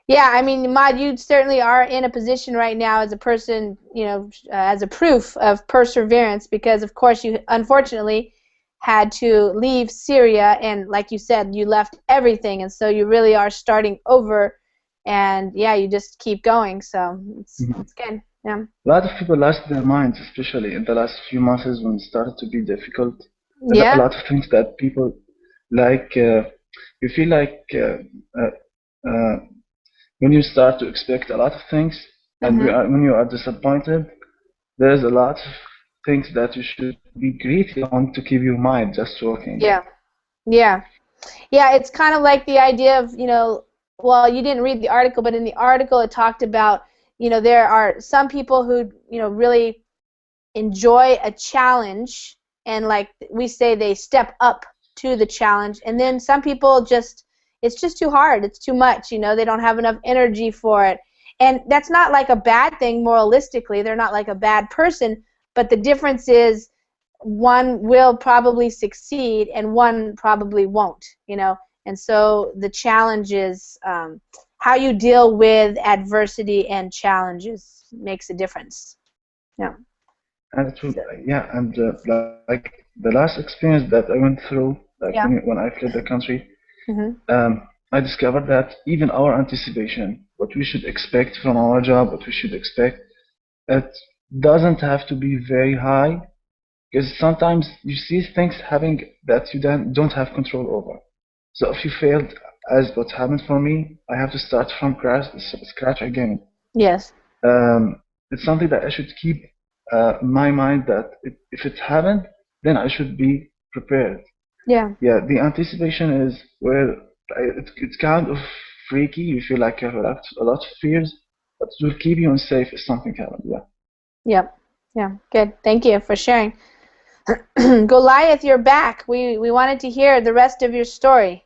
Speaker 1: Yeah, I mean, Maud, you certainly are in a position right now as a person, as a proof of perseverance because, of course, you unfortunately had to leave Syria and, like you said, you left everything, and so you really are starting over, and, yeah, you just keep going, so it's good. Yeah.
Speaker 10: A lot of people lost their minds, especially in the last few months when it started to be difficult.
Speaker 1: Yeah.
Speaker 10: A lot of things that people like, you feel like when you start to expect a lot of things and when you are disappointed, there's a lot of things that you should be gritty on to keep your mind just working.
Speaker 1: Yeah. Yeah. Yeah, it's kind of like the idea of, well, you didn't read the article, but in the article it talked about, there are some people who, really enjoy a challenge and like we say they step up to the challenge, and then some people it's just too hard, it's too much, they don't have enough energy for it. And that's not like a bad thing moralistically, they're not like a bad person, but the difference is one will probably succeed and one probably won't, and so the challenge is how you deal with adversity and challenges makes a difference. Yeah.
Speaker 10: And like the last experience that I went through, like when I fled the country, I discovered that even our anticipation, what we should expect from our job, what we should expect, it doesn't have to be very high, because sometimes you see things happening that you don't have control over. So if you failed, as what happened for me, I have to start from scratch again.
Speaker 1: Yes.
Speaker 10: It's something that I should keep in my mind, that if it happened, then I should be prepared.
Speaker 1: Yeah.
Speaker 10: Yeah, the anticipation is where it's kind of freaky. You feel like you have a lot of fears, but it will keep you safe if something happens. Yeah.
Speaker 1: Yep. Yeah. Good. Thank you for sharing. Goliath, you're back. We wanted to hear the rest of your story.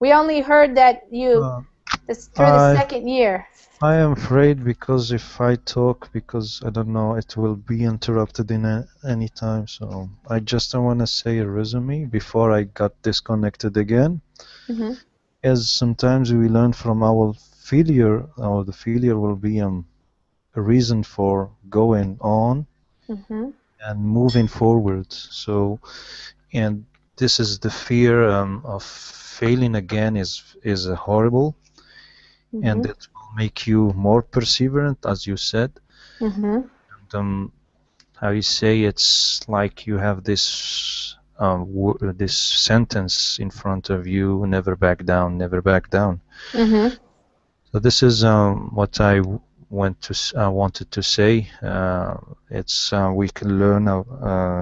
Speaker 1: We only heard that you through the second year.
Speaker 4: I am afraid because if I talk, because I don't know, it will be interrupted in any time. So I just want to say a resume before I got disconnected again. As sometimes we learn from our failure, or the failure will be a reason for going on and moving forward. So, and this is the fear of failing again is horrible, and it will make you more perseverant, as you said. And, how you say, it's like you have this this sentence in front of you: never back down, never back down. So this is what I wanted to say. It's we can learn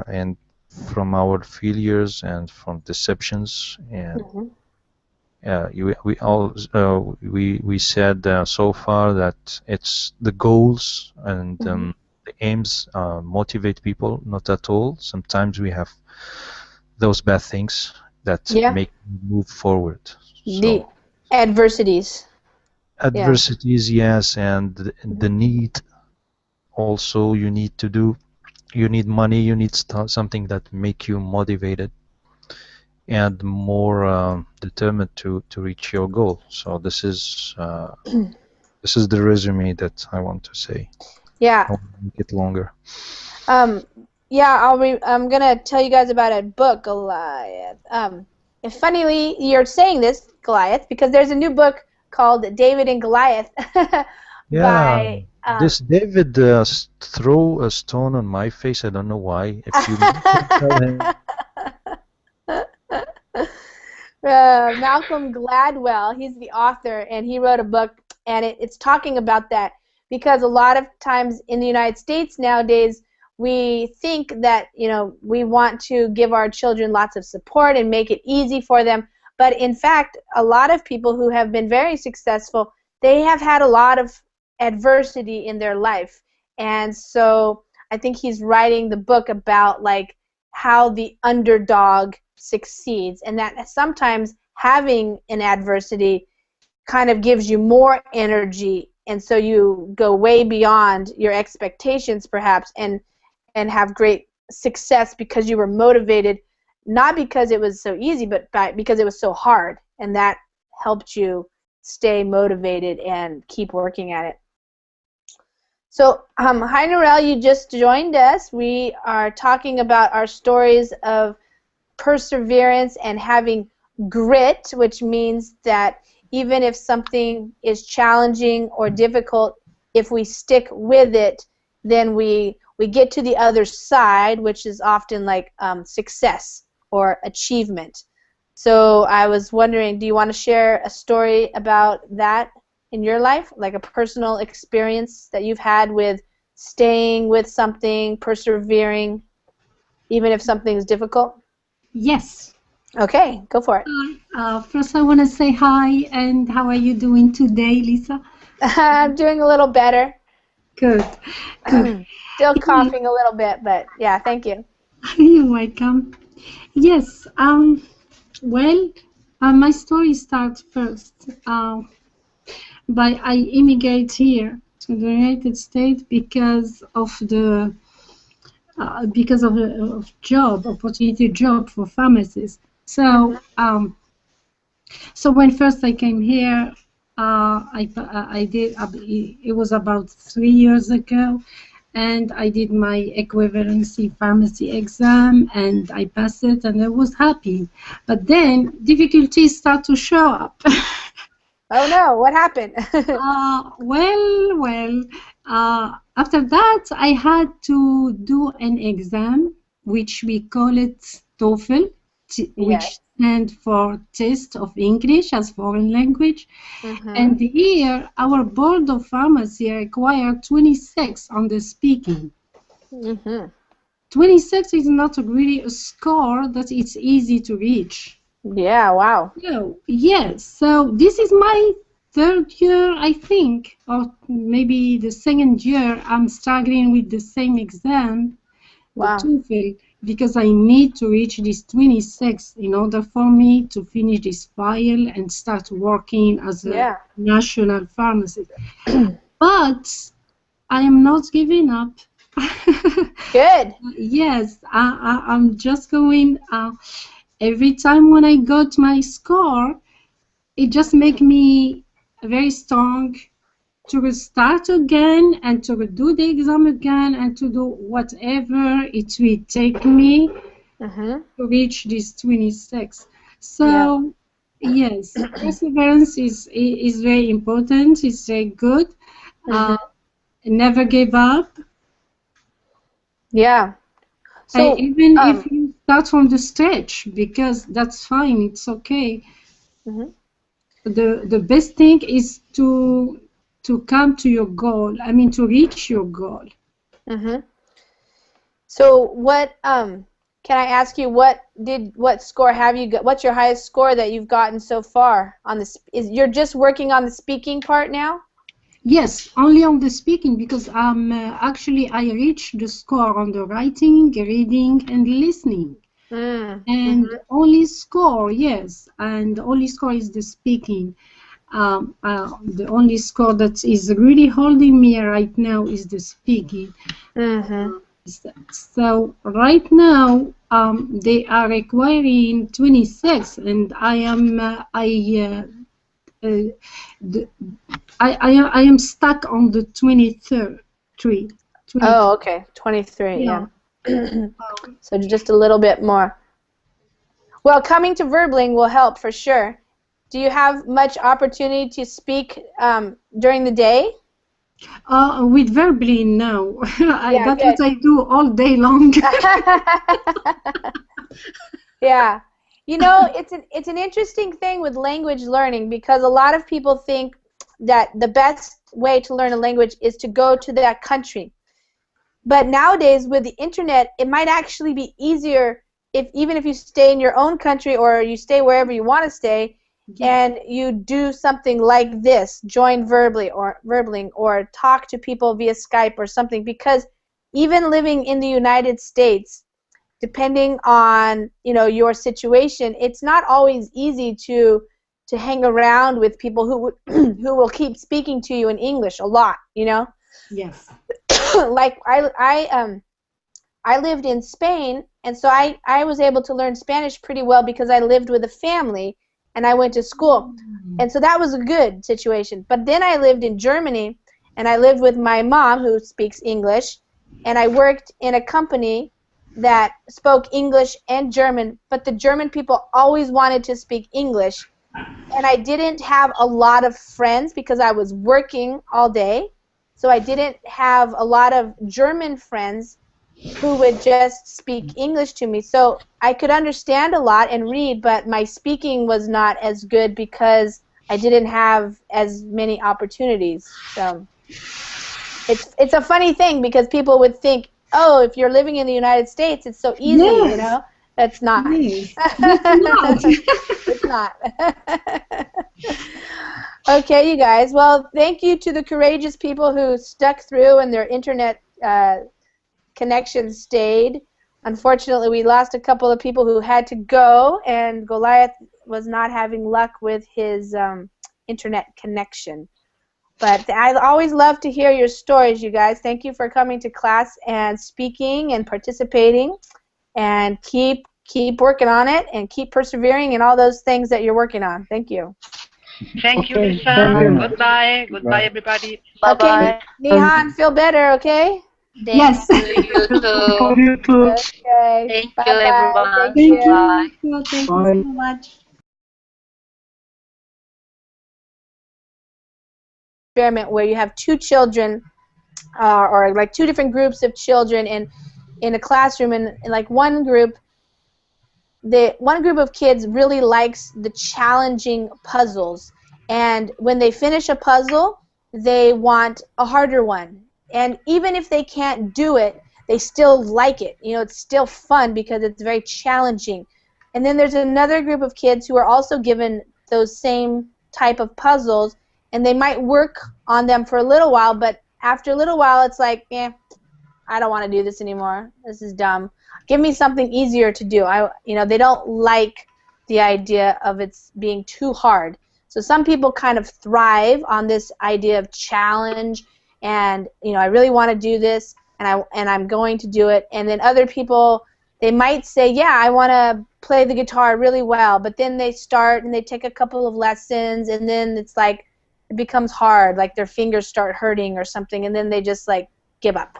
Speaker 4: and from our failures and from deceptions. And we said so far that it's the goals and the aims motivate people, not at all. Sometimes we have those bad things that make you move forward.
Speaker 1: The adversities.
Speaker 4: Adversities, yes, and the need. Also, you need money, you need something that make you motivated and more determined to reach your goal. So this is the resume that I want to say.
Speaker 1: Yeah.
Speaker 4: I want to make it longer.
Speaker 1: Yeah, I'm gonna tell you guys about a book, Goliath. And funnily, you're saying this, Goliath, because there's a new book called David and Goliath by
Speaker 4: this David throw a stone on my face. I don't know why. If you tell him.
Speaker 1: Malcolm Gladwell, he's the author, and he wrote a book, and it's talking about that, because a lot of times in the United States nowadays, we think that, we want to give our children lots of support and make it easy for them, but in fact, a lot of people who have been very successful, they have had a lot of adversity in their life, and so I think he's writing the book about like how the underdog succeeds, and that sometimes having an adversity kind of gives you more energy, and so you go way beyond your expectations perhaps and have great success because you were motivated, not because it was so easy, but because it was so hard, and that helped you stay motivated and keep working at it. So, hi Norel, you just joined us. We are talking about our stories of perseverance and having grit, which means that even if something is challenging or difficult, if we stick with it, then we get to the other side, which is often like success or achievement. So I was wondering, do you want to share a story about that in your life, like a personal experience that you've had with staying with something, persevering, even if something is difficult?
Speaker 11: Yes.
Speaker 1: Okay, go for it.
Speaker 11: First, I want to say hi, and how are you doing today, Lisa?
Speaker 1: I'm doing a little better.
Speaker 11: Good. Good.
Speaker 1: Still coughing a little bit, but yeah, thank you.
Speaker 11: You're welcome. Yes. Well, my story starts first. By I immigrate here to the United States because of the job opportunity for pharmacists. So so when first I came here, I did it was about 3 years ago, and I did my equivalency pharmacy exam and I passed it and I was happy. But then difficulties start to show up.
Speaker 1: Oh no, what happened?
Speaker 11: After that, I had to do an exam, which we call it TOEFL, which stands for Test of English as Foreign Language. And here, our Board of Pharmacy required 26 on the speaking. 26 is not really a score that it's easy to reach.
Speaker 1: Yeah, wow.
Speaker 11: Yes, so this is my third year, I think, or maybe the second year I'm struggling with the same exam, the TOEFL, because I need to reach this 26 in order for me to finish this file and start working as a national pharmacist. But I am not giving up.
Speaker 1: Good.
Speaker 11: Yes, I'm just going... every time when I got my score, it just makes me very strong to start again and to do the exam again and to do whatever it will take me to reach this 26. So, yes, perseverance is very important. It's very good. Never give up.
Speaker 1: Yeah. So
Speaker 11: even if you start from the stretch, because that's fine, it's okay. The best thing is to come to your goal. I mean, to reach your goal.
Speaker 1: So what? can I ask you what score have you got? What's your highest score that you've gotten so far on this? You're just working on the speaking part now?
Speaker 11: Yes, only on the speaking, because actually I reached the score on the writing, reading, and listening. And only score, yes, and the only score is the speaking. The only score that is really holding me right now is the speaking. So right now they are requiring 26, and I am stuck on the 23.
Speaker 1: Oh, okay, 23. Yeah. So just a little bit more. Well, coming to Verbling will help for sure. Do you have much opportunity to speak during the day?
Speaker 11: With Verbling, no. That's
Speaker 1: good.
Speaker 11: what I do all day long.
Speaker 1: Yeah. You know, it's an interesting thing with language learning, because a lot of people think that the best way to learn a language is to go to that country. But nowadays, with the internet, it might actually be easier even if you stay in your own country or you stay wherever you want to stay, and you do something like this, join Verbling or talk to people via Skype or something, because even living in the United States, depending on your situation, it's not always easy to hang around with people who who will keep speaking to you in English a lot,
Speaker 11: Yes.
Speaker 1: Like I lived in Spain, and so I was able to learn Spanish pretty well because I lived with a family and I went to school. And so that was a good situation. But then I lived in Germany, and I lived with my mom, who speaks English, and I worked in a company that spoke English and German, but the German people always wanted to speak English. And I didn't have a lot of friends because I was working all day, so I didn't have a lot of German friends who would just speak English to me. So I could understand a lot and read, but my speaking was not as good because I didn't have as many opportunities. So it's a funny thing, because people would think, oh, if you're living in the United States, it's so easy, That's not.
Speaker 11: Yes. That's not.
Speaker 1: It's not. Okay, you guys. Well, thank you to the courageous people who stuck through and their internet connection stayed. Unfortunately, we lost a couple of people who had to go, and Goliath was not having luck with his internet connection. But I always love to hear your stories, you guys. Thank you for coming to class and speaking and participating, and keep working on it and keep persevering in all those things that you're working on. Thank you.
Speaker 8: Thank you, Lisa. Goodbye. Goodbye, everybody.
Speaker 3: Bye-bye.
Speaker 1: Okay. Nihan, feel better, okay?
Speaker 11: Yes.
Speaker 7: You too.
Speaker 1: Okay.
Speaker 3: Thank
Speaker 1: Bye
Speaker 3: you,
Speaker 1: bye.
Speaker 3: everyone.
Speaker 11: Thank you.
Speaker 3: Bye.
Speaker 11: Thank you so much.
Speaker 1: Experiment where you have two children or like two different groups of children in a classroom, and like one group of kids really likes the challenging puzzles, and when they finish a puzzle they want a harder one, and even if they can't do it they still like it. It's still fun because it's very challenging. And then there's another group of kids who are also given those same type of puzzles, and they might work on them for a little while, but after a little while it's like, I don't want to do this anymore. This is dumb. Give me something easier to do. They don't like the idea of it being too hard. So some people kind of thrive on this idea of challenge, and I really want to do this, and I'm going to do it. And then other people, they might say, yeah, I want to play the guitar really well, but then they start and they take a couple of lessons, and then it's like it becomes hard, like their fingers start hurting or something, and then they just like give up.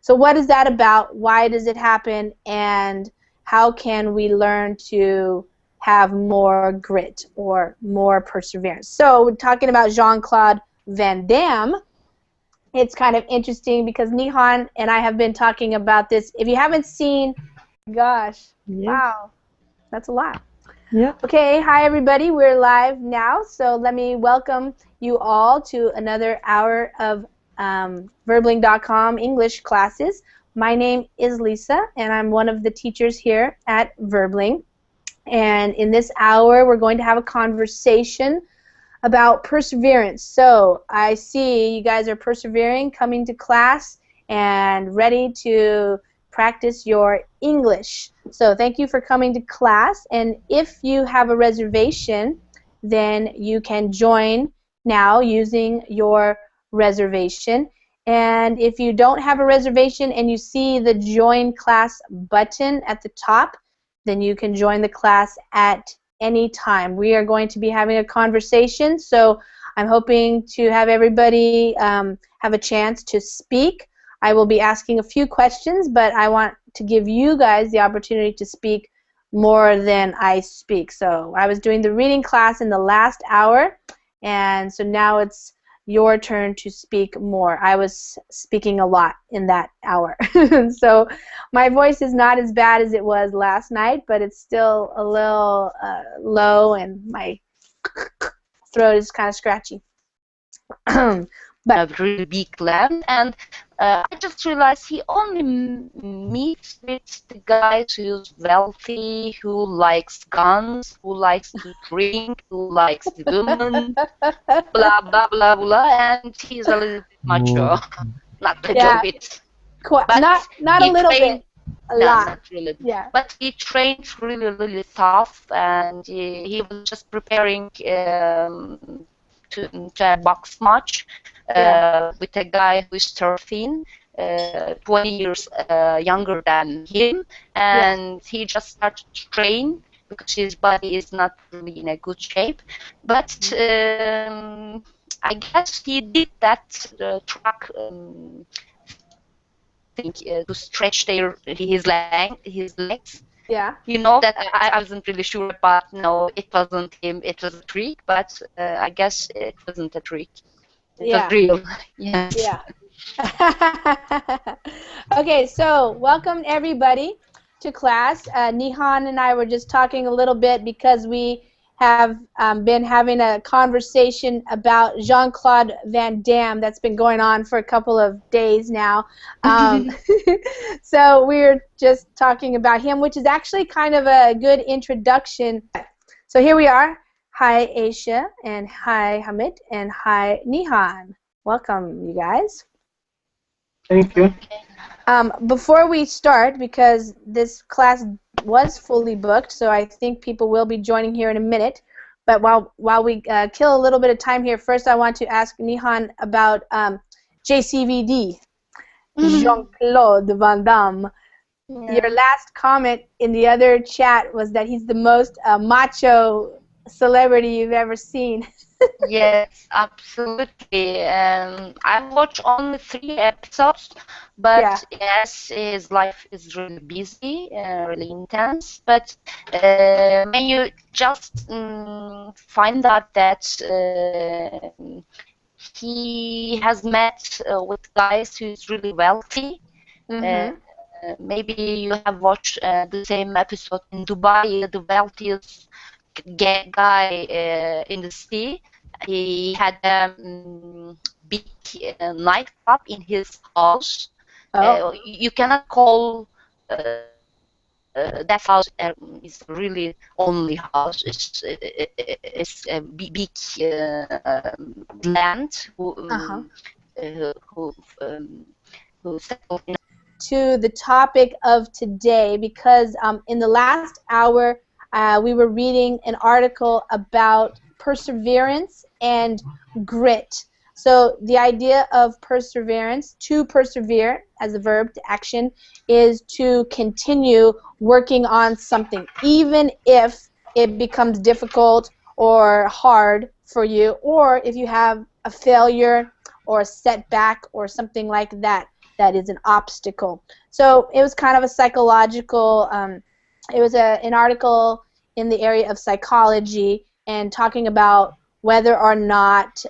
Speaker 1: So what is that about? Why does it happen? And how can we learn to have more grit or more perseverance? So we're talking about Jean-Claude Van Damme. It's kind of interesting because Nihan and I have been talking about this. If you haven't seen, gosh, wow, that's a lot.
Speaker 9: Yeah.
Speaker 1: Okay, hi everybody. We're live now, so let me welcome you all to another hour of Verbling.com English classes. My name is Lisa, and I'm one of the teachers here at Verbling. And in this hour, we're going to have a conversation about perseverance. So I see you guys are persevering, coming to class, and ready to practice your English. So thank you for coming to class. And if you have a reservation, then you can join now using your reservation. And if you don't have a reservation and you see the join class button at the top, then you can join the class at any time. We are going to be having a conversation, so I'm hoping to have everybody have a chance to speak. I will be asking a few questions, but I want to give you guys the opportunity to speak more than I speak. So I was doing the reading class in the last hour, and so now it's your turn to speak more. I was speaking a lot in that hour. So my voice is not as bad as it was last night, but it's still a little low, and my throat is kind of scratchy.
Speaker 3: But a really big land, and I just realized he only meets with the guys who's wealthy, who likes guns, who likes to drink, who likes the women, blah blah blah blah, and he's a little bit macho. Not a little bit,
Speaker 1: but not a little bit, a lot.
Speaker 3: Not really.
Speaker 1: Yeah.
Speaker 3: But he trained really tough, and he was just preparing to a box match with a guy who is 13, 20 years younger than him, and he just started to train because his body is not really in a good shape. But I guess he did that track thing to stretch his legs.
Speaker 1: Yeah.
Speaker 3: You know that I wasn't really sure, but no, it wasn't him. It was a trick, but I guess it wasn't a trick. It was real. Yes.
Speaker 1: Yeah. Okay, so welcome everybody to class. Nihan and I were just talking a little bit because we have been having a conversation about Jean-Claude Van Damme that's been going on for a couple of days now. So we're just talking about him, which is actually kind of a good introduction. So here we are. Hi Aisha, and hi Hamid, and hi Nihan. Welcome, you guys.
Speaker 2: Thank you.
Speaker 1: Before we start, because this class was fully booked, so I think people will be joining here in a minute. But while we kill a little bit of time here, first I want to ask Nihan about JCVD, Jean-Claude Van Damme. Yeah. Your last comment in the other chat was that he's the most macho celebrity you've ever seen.
Speaker 3: Yes, absolutely. I watched only 3 episodes, but yes, his life is really busy, really intense. But when you just find out that he has met with guys who's really wealthy, maybe you have watched the same episode in Dubai, the wealthiest guy in the city. He had a big nightclub in his house. You cannot call that house is really only house. It's a big land who settled in.
Speaker 1: To the topic of today, because in the last hour we were reading an article about perseverance and grit. So the idea of perseverance, to persevere as a verb, to action, is to continue working on something, even if it becomes difficult or hard for you, or if you have a failure or a setback or something like that, that is an obstacle. So it was kind of a psychological, it was an article in the area of psychology and talking about whether or not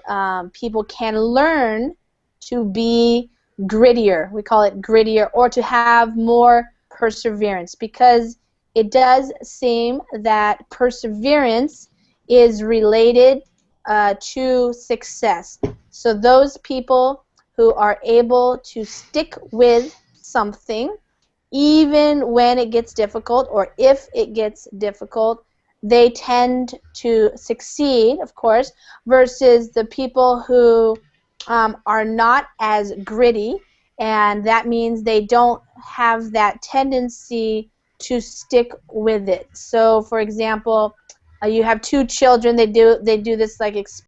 Speaker 1: people can learn to be grittier. We call it grittier, or to have more perseverance, because it does seem that perseverance is related to success. So those people who are able to stick with something even when it gets difficult, or if it gets difficult, they tend to succeed, of course, versus the people who are not as gritty, and that means they don't have that tendency to stick with it. So, for example, you have two children. They do this like